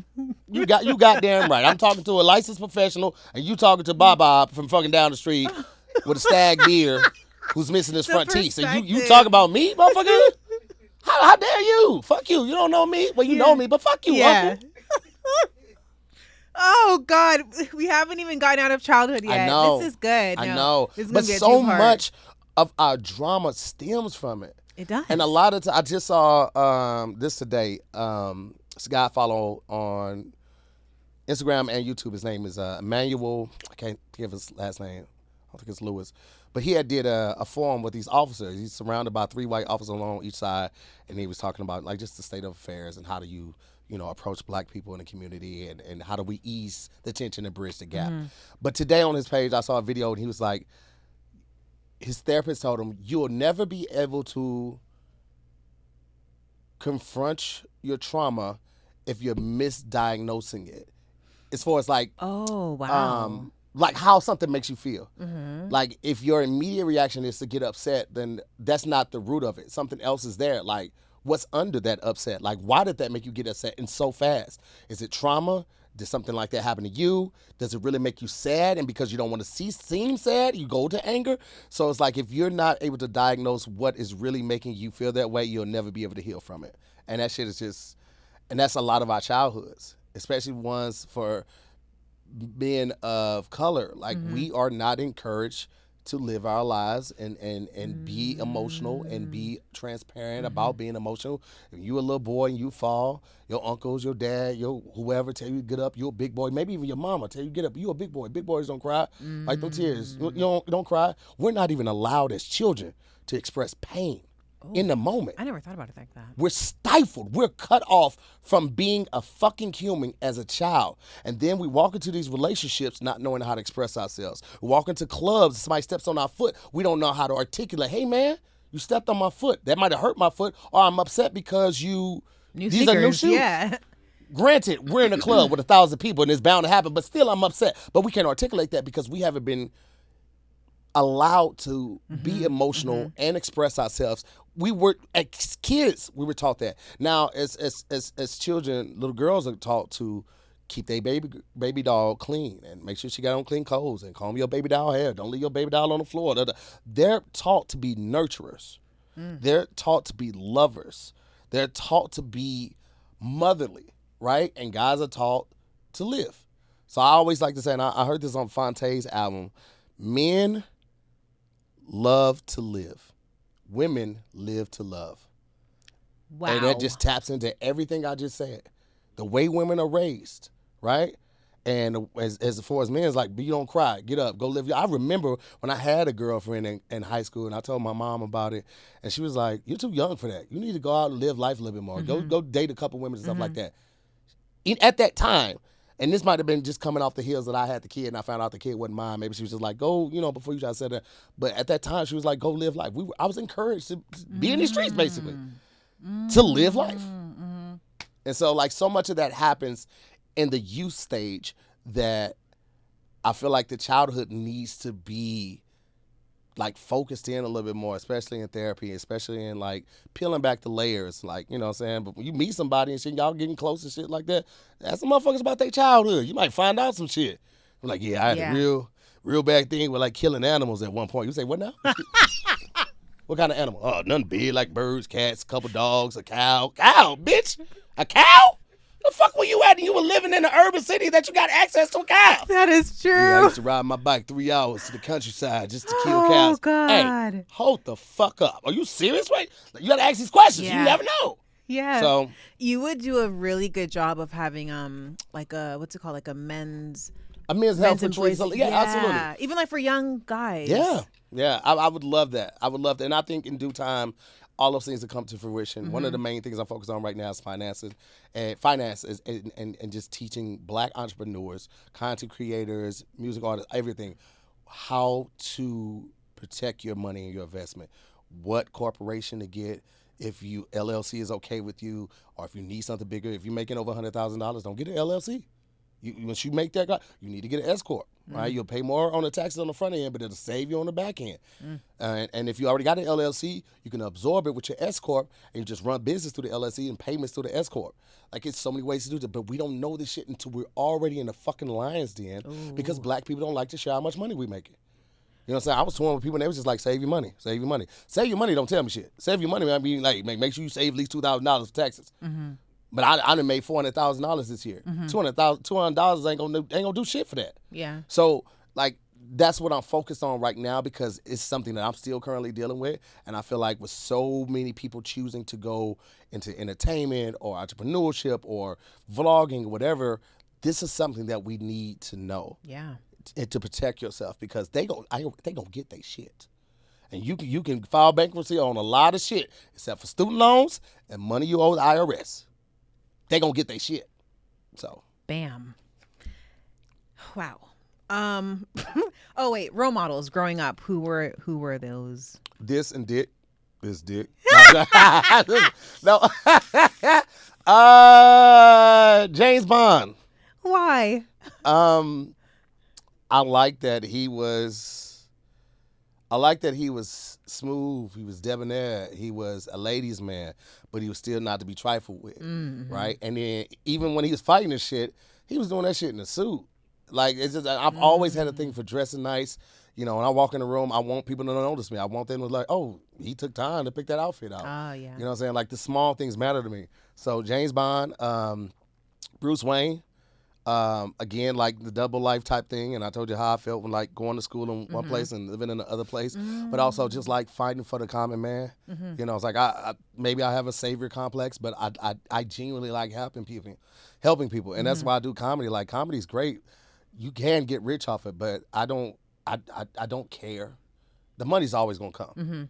You goddamn right. I'm talking to a licensed professional, and you talking to Bob from fucking down the street with a stag beer who's missing his front teeth. So you talk about me, motherfucker? How dare you? Fuck you. You don't know me. Well, you know me, but fuck you, uncle. Oh, God. We haven't even gotten out of childhood yet. I know. This is good. I know. This is but gonna get so too hard. much of our drama stems from it. It does. And a lot of I just saw this today. This guy I follow on Instagram and YouTube. His name is Emmanuel. I can't give his last name. I don't think it's Lewis. But he had did a forum with these officers. He's surrounded by 3 white officers along each side, and he was talking about like just the state of affairs and how do you approach black people in the community and how do we ease the tension and bridge the gap. But today on his page, I saw a video, and he was like, his therapist told him, you'll never be able to confront your trauma if you're misdiagnosing it. As far as like, oh, wow. Like how something makes you feel. Like if your immediate reaction is to get upset, then that's not the root of it. Something else is there. Like what's under that upset? Like why did that make you get upset and so fast? Is it trauma? Did something like that happen to you? Does it really make you sad? And because you don't want to seem sad, you go to anger? So it's like if you're not able to diagnose what is really making you feel that way, you'll never be able to heal from it. And that shit is just, and that's a lot of our childhoods, especially ones for men of color. Like we are not encouraged to live our lives and be emotional and be transparent about being emotional. If you a little boy and you fall, your uncles, your dad, your whoever tell you to get up, you're a big boy. Maybe even your mama tell you get up. You a big boy. Big boys don't cry. Like them tears. You don't cry. We're not even allowed as children to express pain. in the moment. I never thought about it like that. We're stifled. We're cut off from being a fucking human as a child. And then we walk into these relationships not knowing how to express ourselves. We walk into clubs, somebody steps on our foot. We don't know how to articulate, hey man, you stepped on my foot. That might have hurt my foot, or I'm upset because these are new shoes. Yeah. Granted, we're in a club with 1,000 people and it's bound to happen, but still I'm upset. But we can't articulate that because we haven't been allowed to be emotional and express ourselves. We were, as kids, we were taught that. Now, as children, little girls are taught to keep their baby doll clean and make sure she got on clean clothes and comb your baby doll hair. Don't leave your baby doll on the floor. They're taught to be nurturers. They're taught to be lovers. They're taught to be motherly, right? And guys are taught to live. So I always like to say, and I heard this on Fonte's album, men love to live. Women live to love. Wow. And that just taps into everything I just said. The way women are raised, right? And as far as men, it's like, you don't cry, get up, go live. I remember when I had a girlfriend in high school, and I told my mom about it, and she was like, you're too young for that. You need to go out and live life a little bit more. Go date a couple women and stuff like that. At that time, and this might have been just coming off the heels that I had the kid and I found out the kid wasn't mine. Maybe she was just like, go, before you try to say that. But at that time, she was like, go live life. I was encouraged to be in the streets, basically, to live life. And so, like, so much of that happens in the youth stage that I feel like the childhood needs to be, like, focused in a little bit more, especially in therapy, especially in, like, peeling back the layers, like, you know what I'm saying? But when you meet somebody and shit, y'all getting close and shit like that, ask some motherfuckers about their childhood. You might find out some shit. I'm like, I had a real bad thing with, like, killing animals at one point. You say, what now? What kind of animal? Oh, nothing big, like birds, cats, a couple dogs, a cow. Cow, bitch! A cow? The fuck were you at? And you were living in an urban city that you got access to a cow. That is true. Yeah, I used to ride my bike 3 hours to the countryside just to kill cows. Oh, God. Hey, hold the fuck up. Are you serious, right? You got to ask these questions. Yeah. You never know. Yeah. So you would do a really good job of having like a what's it called, like a men's health and retreat. boys. Yeah, absolutely. Even like for young guys. Yeah. I would love that. I would love that. And I think in due time, all those things will come to fruition. One of the main things I'm focused on right now is finances and just teaching Black entrepreneurs, content creators, music artists, everything, how to protect your money and your investment. What corporation to get, if you LLC is okay with you, or if you need something bigger. If you're making over $100,000, don't get an LLC. Once you make that, you need to get an S corp. Right, you'll pay more on the taxes on the front end, but it'll save you on the back end. And if you already got an LLC, you can absorb it with your S corp, and you just run business through the LLC and payments through the S corp. Like, it's so many ways to do that, but we don't know this shit until we're already in the fucking lion's den because Black people don't like to share how much money we making. You know what I'm saying? I was touring with people and they was just like, save your money, save your money. Save your money, don't tell me shit. Save your money, I mean, like, make sure you save at least $2,000 for taxes. But I done made $400,000 this year. $200 ain't gonna do shit for that. Yeah. So, like, that's what I'm focused on right now because it's something that I'm still currently dealing with. And I feel like with so many people choosing to go into entertainment or entrepreneurship or vlogging or whatever, this is something that we need to know. Yeah. To protect yourself because they gonna get their shit. And you can file bankruptcy on a lot of shit except for student loans and money you owe the IRS. They gonna get their shit. So. Bam. Wow. Oh wait, role models growing up. Who were those? This and Dick. This Dick. No. James Bond. Why? I like that he was smooth. He was debonair. He was a ladies' man, but he was still not to be trifled with, right? And then even when he was fighting this shit, he was doing that shit in a suit. Like, it's just, I've always had a thing for dressing nice. You know, when I walk in the room, I want people to notice me. I want them to like, oh, he took time to pick that outfit out. Oh, yeah. You know what I'm saying? Like, the small things matter to me. So James Bond, Bruce Wayne, again, like the double life type thing. And I told you how I felt when, like, going to school in one place and living in the other place. But also just, like, fighting for the common man. You know, it's like, maybe I have a savior complex, but I genuinely like helping people. And that's why I do comedy. Like, comedy's great. You can get rich off it, but I don't care. The money's always gonna come.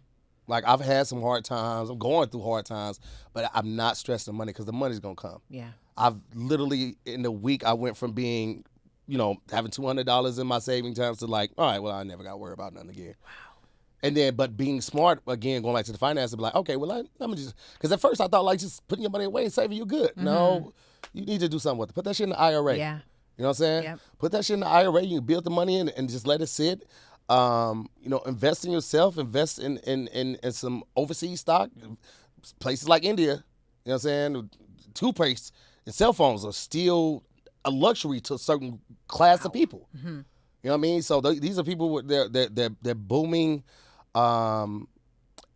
Like, I've had some hard times. I'm going through hard times, but I'm not stressing the money because the money's going to come. Yeah. I've literally, in a week, I went from being, having $200 in my saving times to like, all right, well, I never got to worry about nothing again. Wow. And then, but being smart, again, going back to the finance, be like, okay, well, let me just, because at first I thought like just putting your money away and saving you good. Mm-hmm. No, you need to do something with it. Put that shit in the IRA. Yeah. You know what I'm saying? Yep. Put that shit in the IRA. You can build the money in and just let it sit. Invest in yourself. Invest in some overseas stock. Places like India, you know what I'm saying? Toothpaste and cell phones are still a luxury to a certain class of people. Mm-hmm. You know what I mean? So these are people with they're booming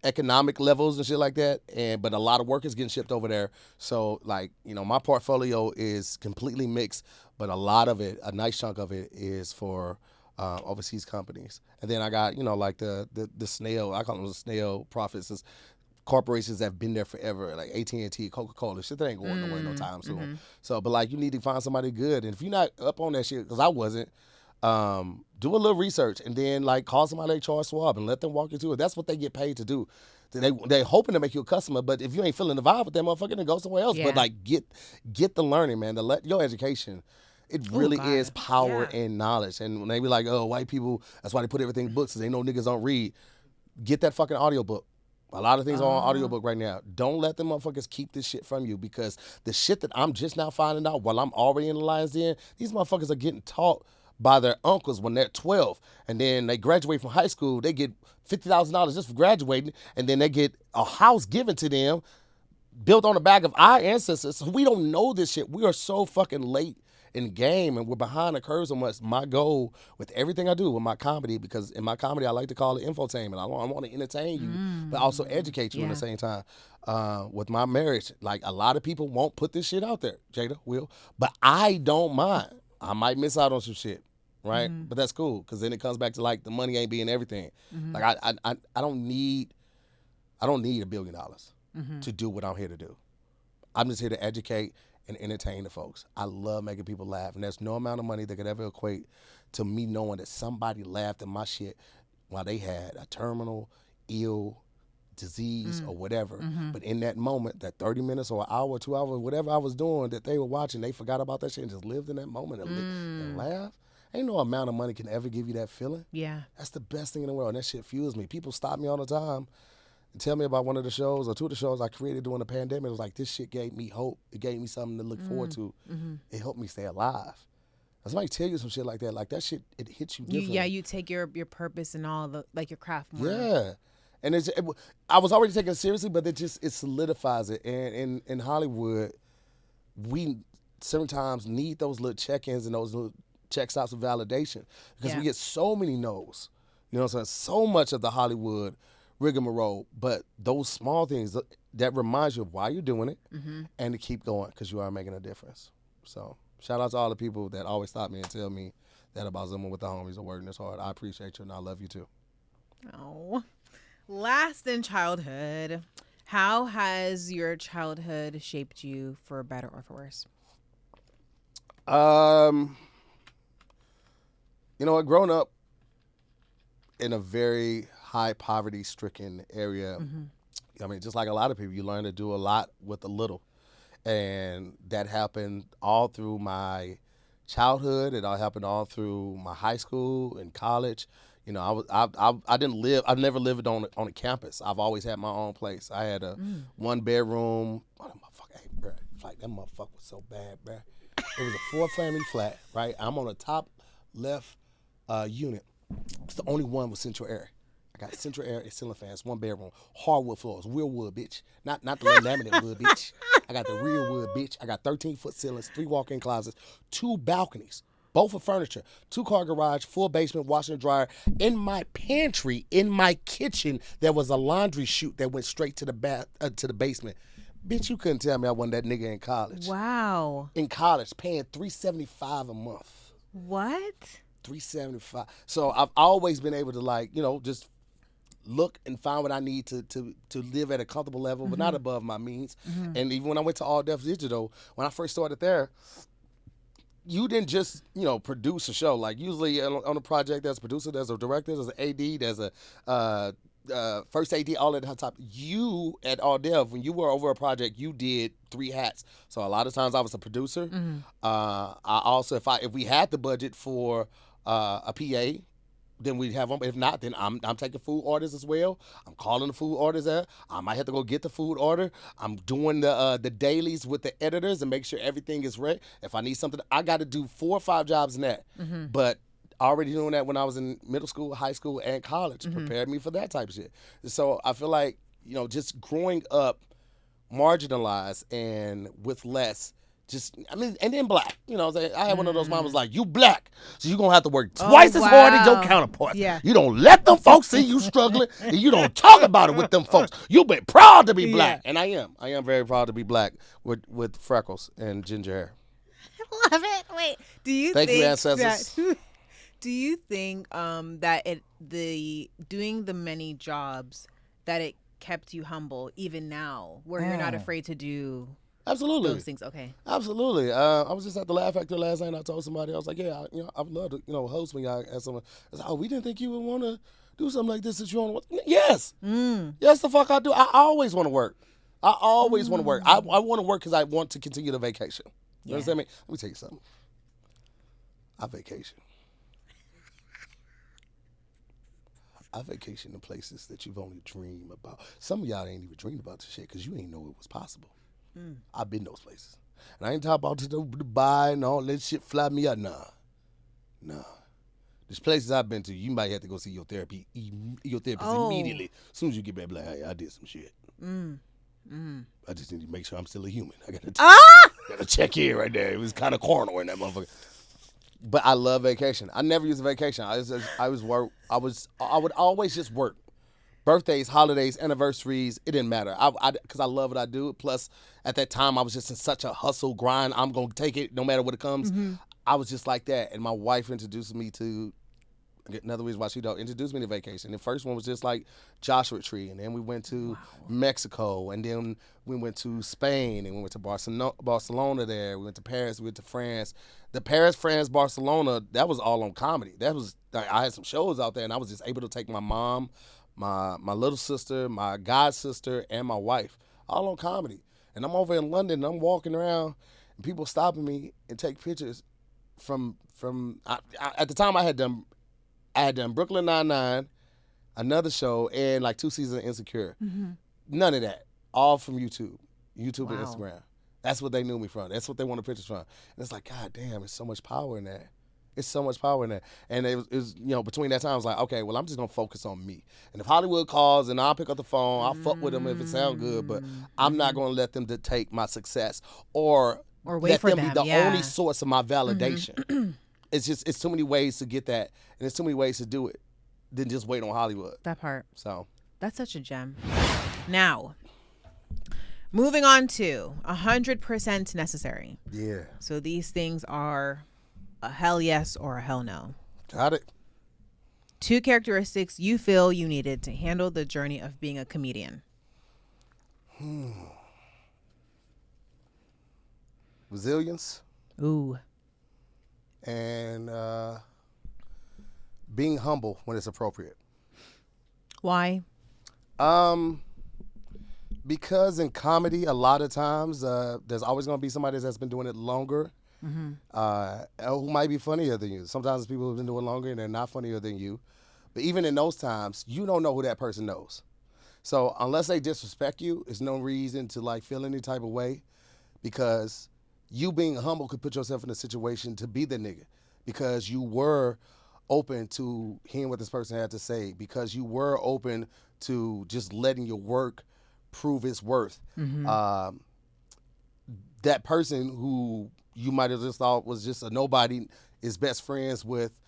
economic levels and shit like that. But a lot of work is getting shipped over there. So like, my portfolio is completely mixed, but a lot of it, a nice chunk of it, is for overseas companies. And then I got, like the snail, I call them the snail profits. It's corporations that have been there forever, like AT&T, Coca-Cola, shit that ain't going nowhere no time soon. Mm-hmm. So, but like, you need to find somebody good. And if you're not up on that shit, because I wasn't, do a little research and then like call somebody like Charles Schwab and let them walk you through it. That's what they get paid to do. They're hoping to make you a customer, but if you ain't feeling the vibe with that motherfucker, then go somewhere else. Yeah. But like, get the learning, man. Your education. It really is power and knowledge. And when they be like, oh, white people, that's why they put everything in books, because they know niggas don't read. Get that fucking audiobook. A lot of things are on audiobook right now. Don't let them motherfuckers keep this shit from you, because the shit that I'm just now finding out while I'm already in the Lion's Den, these motherfuckers are getting taught by their uncles when they're 12. And then they graduate from high school, they get $50,000 just for graduating, and then they get a house given to them built on the back of our ancestors. So we don't know this shit. We are so fucking late in the game, and we're behind the curve so much. My goal with everything I do with my comedy, because in my comedy I like to call it infotainment. I want to entertain you, but also educate you at the same time. With my marriage, like, a lot of people won't put this shit out there, Jada will, but I don't mind. I might miss out on some shit, right? Mm-hmm. But that's cool, because then it comes back to like the money ain't being everything. Mm-hmm. Like I don't need $1 billion to do what I'm here to do. I'm just here to educate and entertain the folks. I love making people laugh, and there's no amount of money that could ever equate to me knowing that somebody laughed at my shit while they had a terminal, ill disease or whatever. Mm-hmm. But in that moment, that 30 minutes or an hour or 2 hours, whatever I was doing that they were watching, they forgot about that shit and just lived in that moment and laughed. Ain't no amount of money can ever give you that feeling. Yeah. That's the best thing in the world, and that shit fuels me. People stop me all the time and tell me about one of the shows or two of the shows I created during the pandemic. It was like, this shit gave me hope. It gave me something to look forward to. Mm-hmm. It helped me stay alive. When somebody tell you some shit like that shit, it hits you differently. You take your purpose and all the, like, your craft more. Yeah. And I was already taking it seriously, but it solidifies it. And in Hollywood, we sometimes need those little check-ins and those little check stops of validation, because we get so many no's. You know what I'm saying? So much of the Hollywood rigmarole, but those small things that reminds you of why you're doing it, and to keep going, because you are making a difference. So shout out to all the people that always stop me and tell me that about Zooming with the homies or working this hard. I appreciate you, and I love you too. Oh. Last in childhood, how has your childhood shaped you for better or for worse? Growing up in a very high poverty-stricken area, I mean, just like a lot of people, you learn to do a lot with a little. And that happened all through my childhood. It all happened all through my high school and college. I never lived on a campus. I've always had my own place. I had a 1-bedroom. Oh, that motherfucker, hey, bro, like, that motherfucker was so bad, bro. It was a 4-family flat, right? I'm on the top left unit. It's the only one with central air. I got central air and ceiling fans, 1-bedroom, hardwood floors, real wood, bitch. Not the laminate wood, bitch. I got the real wood, bitch. I got 13-foot ceilings, 3 walk-in closets, 2 balconies. Both with furniture, 2-car garage, full basement, washer and dryer. In my pantry, in my kitchen, there was a laundry chute that went straight to the basement. Bitch, you couldn't tell me I wasn't that nigga in college. Wow. In college, paying $375 a month. What? $375. So I've always been able to just look and find what I need to live at a comfortable level, but not above my means. And even when I went to All Def Digital, when I first started there, you didn't just, produce a show. Like, usually on a project, there's a producer, there's a director, there's an AD, there's a first AD, all at the top. You at All Dev, when you were over a project, you did 3 hats. So a lot of times I was a producer. I also, if we had the budget for a PA, then we'd have them. If not, then I'm taking food orders as well. I'm calling the food orders out. I might have to go get the food order. I'm doing the dailies with the editors and make sure everything is right. If I need something, I got to do 4 or 5 jobs in that. But already doing that when I was in middle school, high school, and college prepared me for that type of shit. So I feel like, just growing up marginalized and with less. And then black. You know what I'm saying? I had one of those mamas like, you black, so you're going to have to work twice as hard as your counterparts. Yeah. You don't let them folks see you struggling, and you don't talk about it with them folks. You be proud to be black. And I am. I am very proud to be black with freckles and ginger hair. I love it. Wait, do you Thank think you, ancestors. do you think that doing the many jobs, that it kept you humble even now, where you're not afraid to do Absolutely. those things? Okay. Absolutely. I was just at the Laugh Factory last night, and I told somebody, I was like, yeah, I would love to, host when y'all had someone. I said, we didn't think you would want to do something like this. That you want to. Yes. Yes, the fuck I do. I always want to work. I always want to work. I want to work because I want to continue the vacation. You understand me? Let me tell you something. I vacation. I vacation in places that you've only dreamed about. Some of y'all ain't even dreamed about this shit because you ain't know it was possible. I've been those places. And I ain't talking about Dubai and all that shit fly me out. Nah. There's places I've been to, you might have to go see your therapist immediately. As soon as you get back, like, hey, I did some shit. I just need to make sure I'm still a human. I gotta check in right there. It was kind of carnal in that motherfucker. But I love vacation. I never used a vacation. I would always just work. Birthdays, holidays, anniversaries, it didn't matter. Because I love what I do. Plus, at that time, I was just in such a hustle grind. I'm going to take it no matter what it comes. I was just like that. And my wife introduced me to, another reason why she don't introduce me to vacation. The first one was just like Joshua Tree. And then we went to Mexico. And then we went to Spain. And we went to Barcelona there. We went to Paris. We went to France. The Paris, France, Barcelona, that was all on comedy. I had some shows out there. And I was just able to take my mom, my little sister, my god sister, and my wife, all on comedy. And I'm over in London, and I'm walking around, and people stopping me and take pictures from at the time I had done Brooklyn Nine-Nine, another show, and like 2 seasons of Insecure. None of that. All from YouTube and Instagram. That's what they knew me from. That's what they wanted pictures from. And it's like, God damn, there's so much power in that. It's so much power in that. And it was between that time, I was like, okay, well, I'm just going to focus on me. And if Hollywood calls, and I'll pick up the phone, I'll fuck with them if it sounds good, but I'm not going to let them dictate my success or wait let for them be the yeah. only source of my validation. It's too many ways to get that, and there's too many ways to do it than just wait on Hollywood. That part. So that's such a gem. Now, moving on to 100% necessary. Yeah. So these things are a hell yes or a hell no. Got it. 2 characteristics you feel you needed to handle the journey of being a comedian. Resilience. Ooh. And being humble when it's appropriate. Why? Because in comedy, a lot of times there's always going to be somebody that's been doing it longer, who might be funnier than you. Sometimes people have been doing it longer and they're not funnier than you. But even in those times, you don't know who that person knows. So unless they disrespect you, there's no reason to like feel any type of way, because you being humble could put yourself in a situation to be the nigga, because you were open to hearing what this person had to say, because you were open to just letting your work prove its worth. That person who you might have just thought was just a nobody is best friends with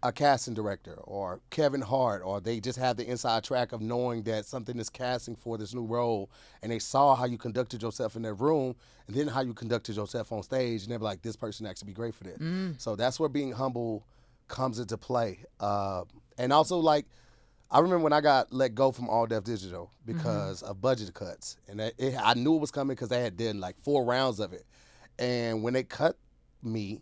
a casting director or Kevin Hart, or they just have the inside track of knowing that something is casting for this new role, and they saw how you conducted yourself in that room and then how you conducted yourself on stage, and they're like, this person actually be great for that. So that's where being humble comes into play. And also, like, I remember when I got let go from All Def Digital because of budget cuts, and I knew it was coming because they had done like 4 rounds of it. And when they cut me,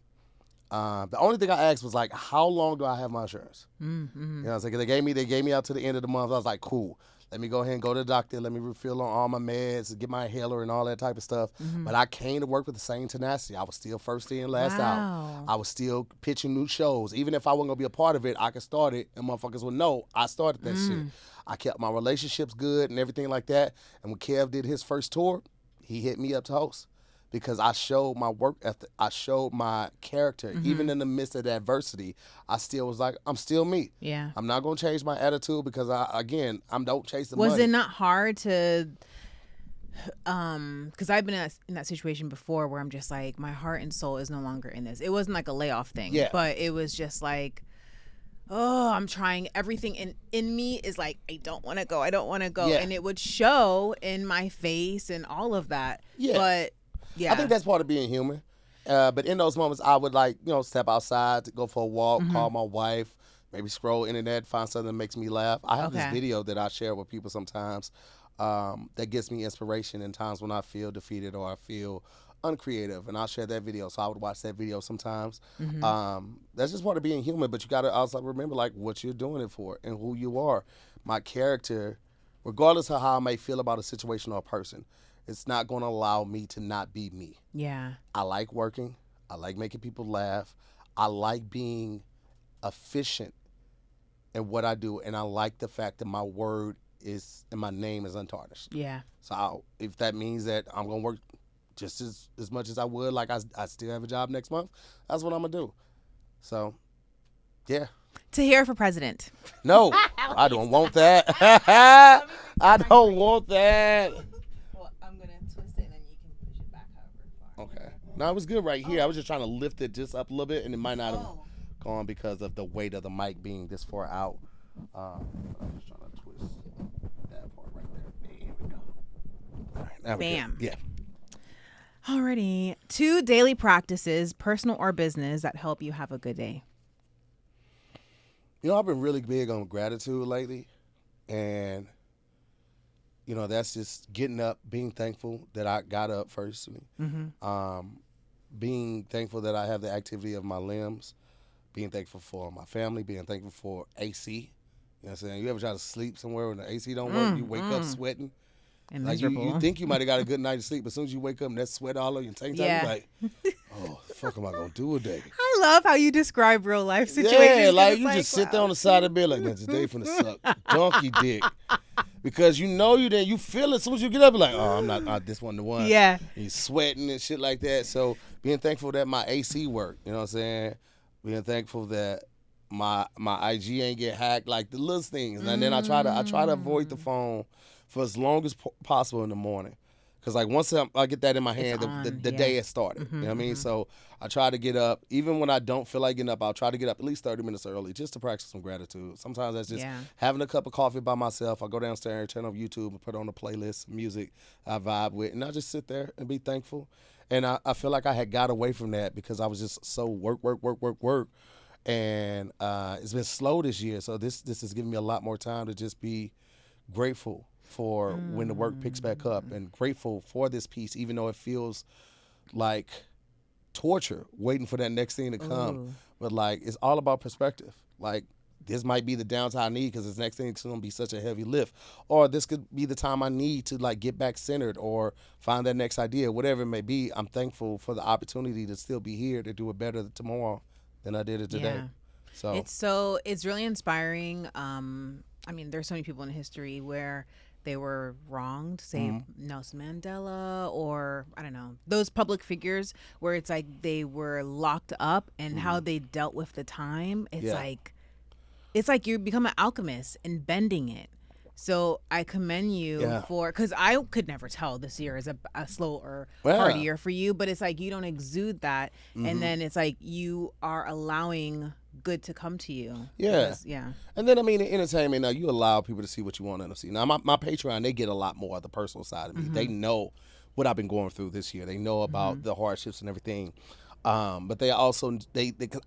The only thing I asked was like, how long do I have my insurance? Mm-hmm. You know, it's like they gave me out to the end of the month. I was like, cool. Let me go ahead and go to the doctor. Let me refill on all my meds, get my inhaler and all that type of stuff. Mm-hmm. But I came to work with the same tenacity. I was still first in, last Wow. out. I was still pitching new shows. Even if I wasn't going to be a part of it, I could start it, and motherfuckers would know I started that shit. I kept my relationships good and everything like that. And when Kev did his first tour, he hit me up to host. Because I showed my work ethic, I showed my character. Even in the midst of the adversity, I still was like, I'm still me. Yeah. I'm not gonna change my attitude because I don't chase the Was money. it not hard to, because I've been in that situation before where I'm just like, my heart and soul is no longer in this. It wasn't like a layoff thing, but it was just like, oh, I'm trying everything in me is like, I don't want to go, and it would show in my face and all of that. But yeah, I think that's part of being human. But in those moments, I would step outside to go for a walk, call my wife, maybe scroll internet, find something that makes me laugh. I have this video that I share with people sometimes that gives me inspiration in times when I feel defeated or I feel uncreative, and I'll share that video. So I would watch that video sometimes. That's just part of being human, but you got to also remember what you're doing it for and who you are. My character, regardless of how I may feel about a situation or a person, it's not going to allow me to not be me. Yeah. I like working. I like making people laugh. I like being efficient in what I do, and I like the fact that my word is and my name is untarnished. Yeah. So if that means that I'm going to work just as much as I would, like I still have a job next month, that's what I'm going to do. So, yeah. Tahir for president. No, I don't want that. I don't want that. I'm going to twist it and then you can push it back however far. Okay. No, it was good right here. I was just trying to lift it just up a little bit, and it might not have gone because of the weight of the mic being this far out. I'm just trying to twist that part right there. There we go. All right, now Bam. Yeah. Alrighty. 2 daily practices, personal or business, that help you have a good day. I've been really big on gratitude lately, and that's just getting up, being thankful that I got up firstly, being thankful that I have the activity of my limbs, being thankful for my family, being thankful for AC. You know what I'm saying? You ever try to sleep somewhere when the AC don't work? You wake up sweating. And Like you think you might have got a good night's sleep, but as soon as you wake up and that sweat all over your tank top, you're like, oh, the fuck am I gonna do today? I love how you describe real life situations. Yeah, like you just sit there on the side of the bed like, man, today finna suck donkey dick. Because you feel it as soon as you get up, you're like, oh, I'm not this one the one. Yeah. And you're sweating and shit like that. So being thankful that my AC worked, you know what I'm saying? Being thankful that my IG ain't get hacked, like the little things. And then I try to avoid the phone for as long as possible in the morning. Because once I get that in my hand, the day has started. You know what I mean? So I try to get up. Even when I don't feel like getting up, I'll try to get up at least 30 minutes early just to practice some gratitude. Sometimes that's just having a cup of coffee by myself. I go downstairs, turn on YouTube, and put on a playlist, music I vibe with. And I just sit there and be thankful. And I feel like I had got away from that because I was just so work. And it's been slow this year. So this has given me a lot more time to just be grateful for when the work picks back up, and grateful for this piece, even though it feels like torture waiting for that next thing to come. But it's all about perspective. This might be the downtime I need because this next thing is going to be such a heavy lift, or this could be the time I need to get back centered or find that next idea, whatever it may be. I'm thankful for the opportunity to still be here to do it better tomorrow than I did it today. It's really inspiring. There's so many people in history where they were wronged, say Nelson Mandela, or I don't know, those public figures where it's like they were locked up, and how they dealt with the time. It's like you become an alchemist and bending it. So I commend you for, because I could never tell this year is a slow or hard year for you, but it's like you don't exude that, and then it's like you are allowing good to come to you. And then in entertainment, now you allow people to see what you want them to see. Now my Patreon, they get a lot more of the personal side of me. They know what I've been going through this year. They know about the hardships and everything. But they also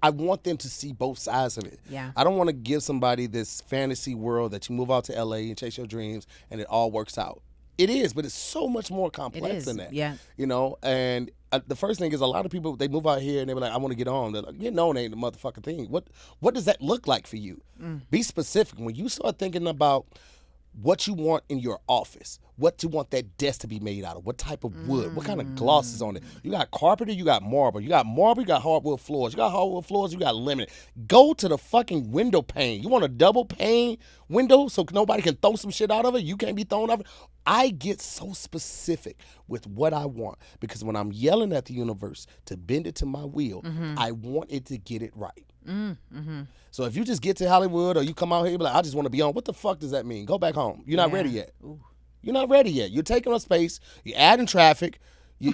I want them to see both sides of it. I don't want to give somebody this fantasy world that you move out to LA and chase your dreams and it all works out. It is, but it's so much more It complex is. than that. Yeah. You know, and the first thing is a lot of people, they move out here and they be like, I want to get on. They're like, getting on ain't the motherfucking thing. What does that look like for you? Be specific. When you start thinking about what you want in your office, what you want that desk to be made out of, what type of wood, what kind of gloss is on it. You got carpet or you got marble. You got marble, you got hardwood floors. You got hardwood floors, you got laminate. Go to the fucking window pane. You want a double pane window so nobody can throw some shit out of it? You can't be thrown out of it. I get so specific with what I want because when I'm yelling at the universe to bend it to my will, I want it to get it right. So if you just get to Hollywood or you come out here and be like, I just want to be on, what the fuck does that mean? Go back home. You're not ready yet. You're not ready yet. You're taking up space. You're adding traffic. You're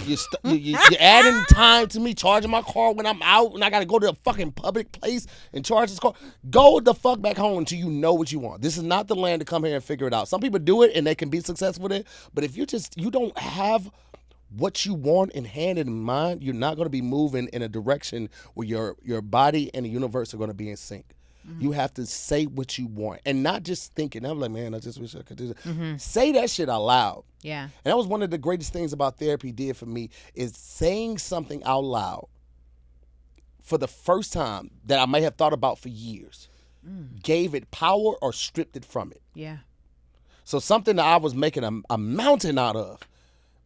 adding time to me charging my car when I'm out and I got to go to a fucking public place and charge this car. Go the fuck back home until you know what you want. This is not the land to come here and figure it out. Some people do it and they can be successful with it. But if you don't have what you want in hand and in mind, you're not going to be moving in a direction where your body and the universe are going to be in sync. You have to say what you want and not just thinking. I'm like, man, I just wish I could do that. Say that shit out loud. Yeah. And that was one of the greatest things about therapy did for me is saying something out loud for the first time that I may have thought about for years. Gave it power or stripped it from it. Yeah. So something that I was making a mountain out of,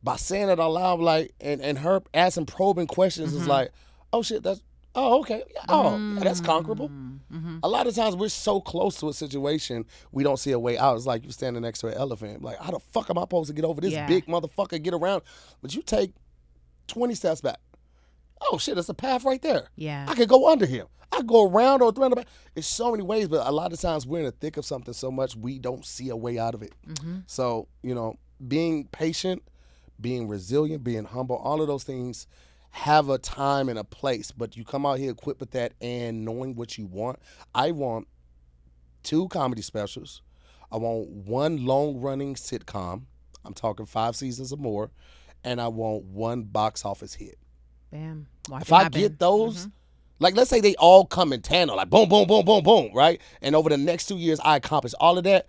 by saying it out loud, like, and her asking probing questions is like, oh shit, that's, oh, okay, yeah, that's conquerable. A lot of times we're so close to a situation, we don't see a way out. It's like you standing next to an elephant. Like, how the fuck am I supposed to get over this big motherfucker, get around? But you take 20 steps back. Oh shit, there's a path right there. Yeah. I could go under him. I could go around or through the back. It's so many ways, but a lot of times we're in the thick of something so much we don't see a way out of it. So, you know, being patient, being resilient, being humble, all of those things have a time and a place, but you come out here equipped with that and knowing what you want. I want 2 comedy specials. I want 1 long-running sitcom. I'm talking 5 seasons or more. And I want 1 box office hit. Bam. If I get those, like let's say they all come in tandem, like boom, boom, boom, boom, boom, right? And over the next 2 years, I accomplish all of that,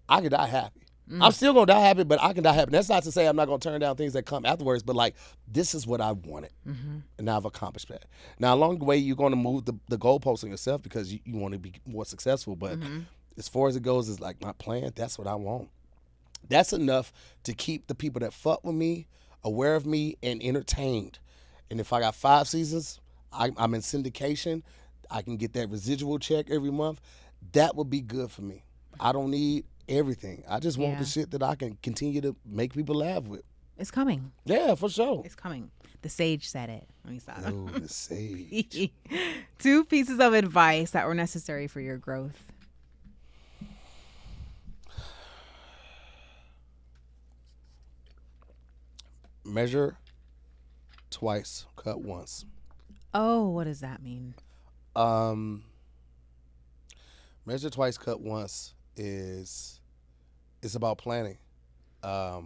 I could die happy. I'm still going to die happy, but I can die happy. That's not to say I'm not going to turn down things that come afterwards, but like, this is what I wanted. And I've accomplished that. Now, along the way, you're going to move the goalposts on yourself because you want to be more successful. But as far as it goes, is like my plan, that's what I want. That's enough to keep the people that fuck with me aware of me and entertained. And if I got 5 seasons, I'm in syndication, I can get that residual check every month. That would be good for me. I don't need everything. I just want the shit that I can continue to make people laugh with. It's coming. Yeah, for sure. It's coming. The sage said it. Let me stop. Oh, the sage. 2 pieces of advice that were necessary for your growth. Measure twice, cut once. Oh, what does that mean? Measure twice, cut once is it's about planning. I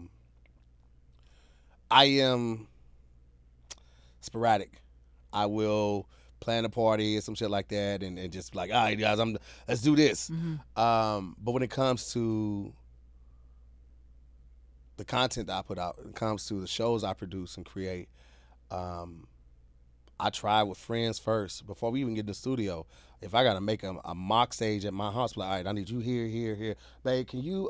am sporadic. I will plan a party or some shit like that and just like, all right, guys, let's do this. But when it comes to the content that I put out, when it comes to the shows I produce and create, I try with friends first before we even get in the studio. If I gotta make a mock stage at my house, like, all right, I need you here. Babe, can you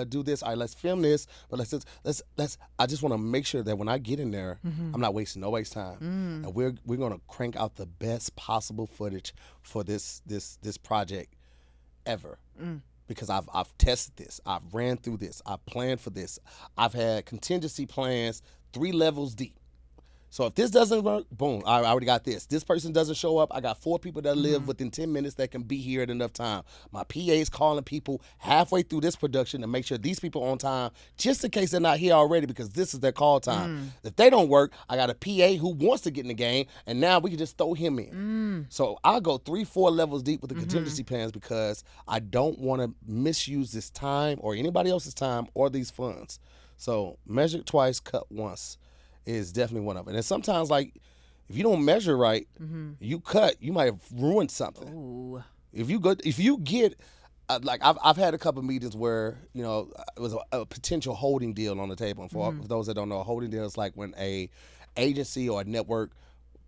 do this? All right, let's film this. But let's. I just want to make sure that when I get in there, I'm not wasting nobody's time, and we're gonna crank out the best possible footage for this project ever. Because I've tested this, I've ran through this, I've planned for this, I've had contingency plans 3 levels deep. So if this doesn't work, boom, I already got this. This person doesn't show up, I got 4 people that live within 10 minutes that can be here at enough time. My PA is calling people halfway through this production to make sure these people are on time, just in case they're not here already because this is their call time. If they don't work, I got a PA who wants to get in the game, and now we can just throw him in. So I'll go 3-4 levels deep with the contingency plans because I don't want to misuse this time or anybody else's time or these funds. So measure twice, cut once is definitely one of them. And sometimes, like, if you don't measure right, you might have ruined something. Ooh. If you get I've had a couple meetings where it was a potential holding deal on the table. And for those that don't know, a holding deal is like when a agency or a network,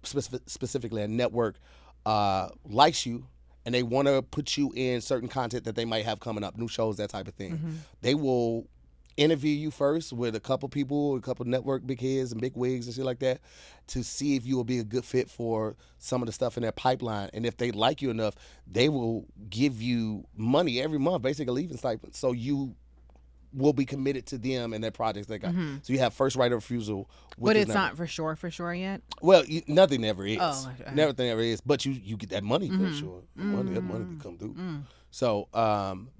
specifically a network, likes you and they want to put you in certain content that they might have coming up, new shows, that type of thing. They will interview you first with a couple people, a couple network big heads and big wigs and shit like that, to see if you will be a good fit for some of the stuff in their pipeline. And if they like you enough, they will give you money every month, basically a leaving stipend. So you will be committed to them and their projects they got. So you have first right of refusal. But it's not for sure yet? Well, nothing ever is. Oh, okay. Nothing ever is. But you get that money for sure. That money will come through. So,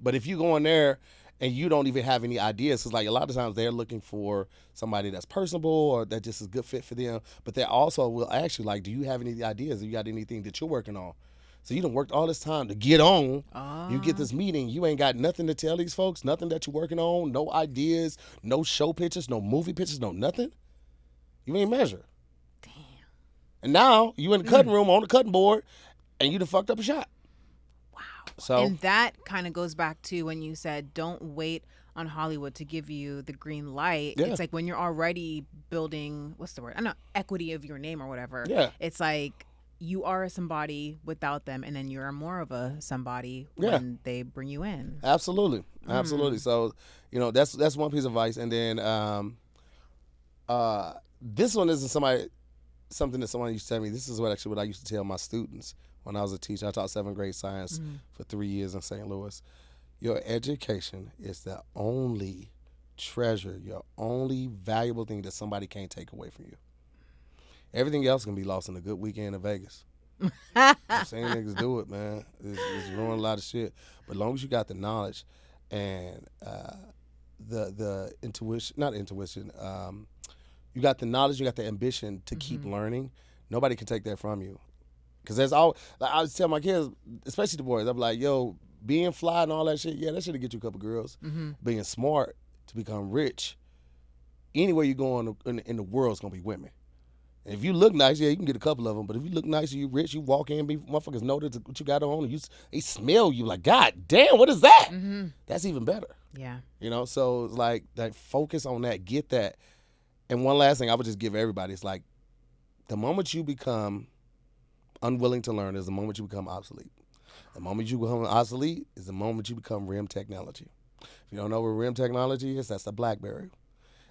but if you go in there and you don't even have any ideas, because like a lot of times they're looking for somebody that's personable or that just is a good fit for them. But they also will ask you, like, do you have any ideas? Do you got anything that you're working on? So you done worked all this time to get on. You get this meeting, you ain't got nothing to tell these folks, nothing that you're working on, no ideas, no show pictures, no movie pictures, no nothing. You ain't measure. Damn. And now you in the cutting room on the cutting board and you done fucked up a shot. Wow. So, and that kind of goes back to when you said don't wait on Hollywood to give you the green light. Yeah. It's like when you're already building, what's the word? I don't know, equity of your name or whatever. Yeah. It's like you are a somebody without them, and then you're more of a somebody when they bring you in. Absolutely. So, that's one piece of advice. And then this one isn't something that someone used to tell me. This is what I used to tell my students when I was a teacher. I taught 7th grade science for 3 years in St. Louis. Your education is the only treasure, your only valuable thing that somebody can't take away from you. Everything else can be lost in a good weekend in Vegas. I've seen niggas do it, man. It's ruined a lot of shit. But as long as you got the knowledge and the intuition, not intuition, you got the knowledge, you got the ambition to keep learning, nobody can take that from you. Because there's all, like I always tell my kids, especially the boys, I'm like, yo, being fly and all that shit, yeah, that shit'll get you a couple girls. Being smart to become rich, anywhere you go in the world's gonna be women. And if you look nice, yeah, you can get a couple of them. But if you look nice and you rich, you walk in, motherfuckers know what you got on, and they smell you like, God damn, what is that? That's even better. Yeah. So it's like focus on that, get that. And one last thing I would just give everybody, it's like the moment you become unwilling to learn is the moment you become obsolete. The moment you become obsolete is the moment you become RIM technology. If you don't know what RIM technology is, that's the BlackBerry.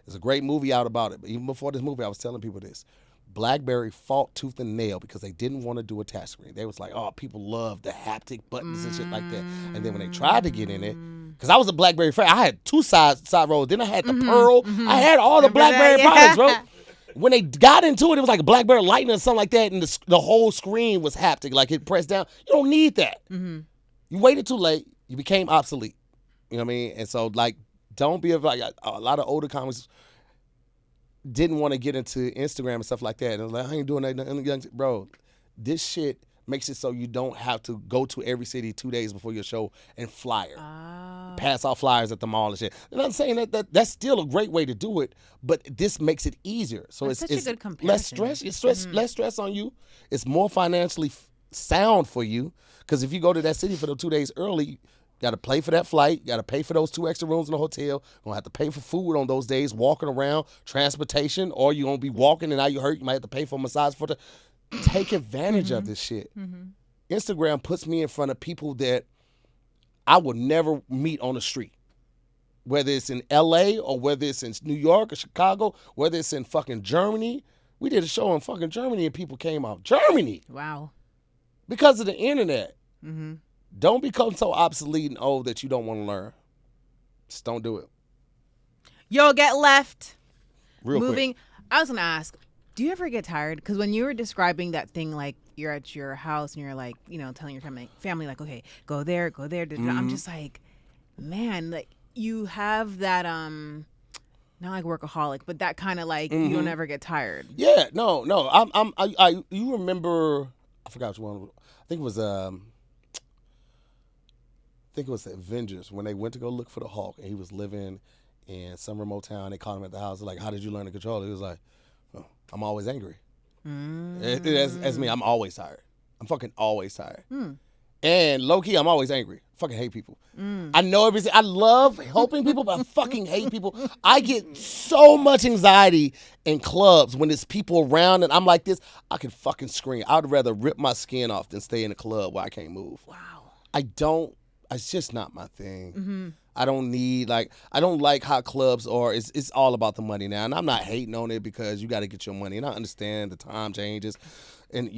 There's a great movie out about it. But even before this movie, I was telling people this. BlackBerry fought tooth and nail because they didn't want to do a touch screen. They was like, oh, people love the haptic buttons and shit like that. And then when they tried to get in it, because I was a BlackBerry fan, I had 2 side rows. Then I had the Pearl. I had all the BlackBerry products, bro. When they got into it, it was like a BlackBerry Lightning or something like that, and the whole screen was haptic, like it pressed down. You don't need that. You waited too late. You became obsolete. You know what I mean? And so, like, don't be like a lot of older comics didn't want to get into Instagram and stuff like that. And I was like, I ain't doing that. Bro, this shit makes it so you don't have to go to every city 2 days before your show and flyer. Pass out flyers at the mall and shit. And I'm saying that's still a great way to do it, but this makes it easier. So that's it's such a good comparison. less stress. It's less stress on you. It's more financially sound for you, because if you go to that city for the 2 days early, you got to pay for that flight. You got to pay for those 2 extra rooms in the hotel. You're going to have to pay for food on those days, walking around, transportation, or you're going to be walking and now you hurt. You might have to pay for a massage for the... Take advantage of this shit. Instagram puts me in front of people that I would never meet on the street. Whether it's in LA or whether it's in New York or Chicago, whether it's in fucking Germany. We did a show in fucking Germany and people came out. Germany! Wow. Because of the internet. Don't become so obsolete and old that you don't want to learn. Just don't do it. Yo, get left. Real Moving. quick. I was going to ask, do you ever get tired? Because when you were describing that thing, like you're at your house and you're like, telling your family like, okay, go there. I'm just like, man, like you have that, not like workaholic, but that kind of like, you don't ever get tired. Yeah, no. You remember, I forgot which one. I think it was the Avengers when they went to go look for the Hulk and he was living in some remote town. They called him at the house. Like, how did you learn to control it? He was like, oh, I'm always angry. That's me. I'm always tired. I'm fucking always tired. And low key, I'm always angry. I fucking hate people. I know everything. I love helping people, but I fucking hate people. I get so much anxiety in clubs when there's people around and I'm like this. I can fucking scream. I'd rather rip my skin off than stay in a club where I can't move. Wow. It's just not my thing. I don't like how clubs are. It's all about the money now. And I'm not hating on it because you got to get your money. And I understand the time changes. And,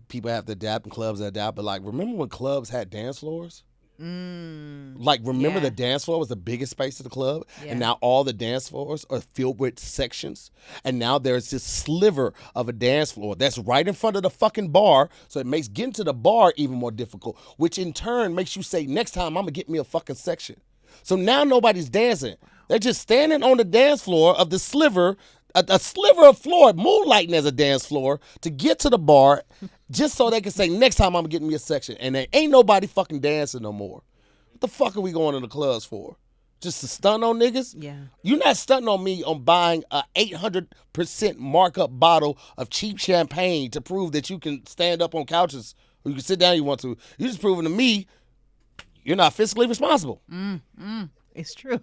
people have to adapt and clubs adapt. But, remember when clubs had dance floors? Remember the dance floor was the biggest space of the club? Yeah. And now all the dance floors are filled with sections. And now there's this sliver of a dance floor that's right in front of the fucking bar. So it makes getting to the bar even more difficult, which in turn makes you say, next time I'm going to get me a fucking section. So now nobody's dancing. They're just standing on the dance floor of the sliver, a sliver of floor, moonlighting as a dance floor to get to the bar just so they can say, next time I'm getting me a section. And there ain't nobody fucking dancing no more. What the fuck are we going to the clubs for? Just to stunt on niggas? Yeah. You're not stunting on me on buying a 800% markup bottle of cheap champagne to prove that you can stand up on couches or you can sit down if you want to. You're just proving to me you're not fiscally responsible. It's true.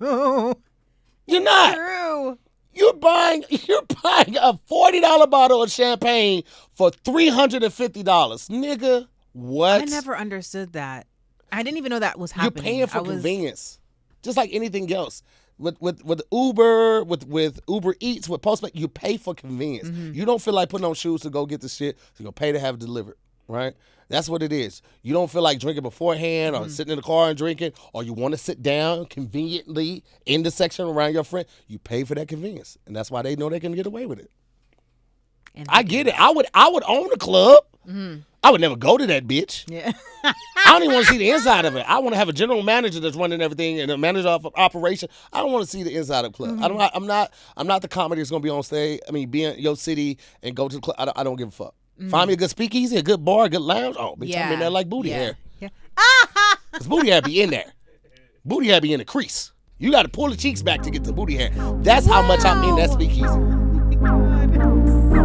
You're not. True. You're buying a $40 bottle of champagne for $350. Nigga, what? I never understood that. I didn't even know that was happening. You're paying for convenience. Just like anything else. With Uber, with Uber Eats, with Postmates, you pay for convenience. You don't feel like putting on shoes to go get the shit, so you're going to pay to have it delivered, right? That's what it is. You don't feel like drinking beforehand or sitting in the car and drinking, or you want to sit down conveniently in the section around your friend. You pay for that convenience, and that's why they know they can get away with it. And I get it. I would own a club. I would never go to that bitch. Yeah. I don't even want to see the inside of it. I want to have a general manager that's running everything and a manager of operation. I don't want to see the inside of the club. I'm not the comedy that's gonna be on stage. I mean, be in your city and go to the club. I don't give a fuck. Find me a good speakeasy, a good bar, a good lounge. Oh, bitch, I'm in there like booty hair. Yeah. Cause booty hair be in there. Booty hair be in the crease. You got to pull the cheeks back to get the booty hair. That's how much I'm in that speakeasy. Oh my God.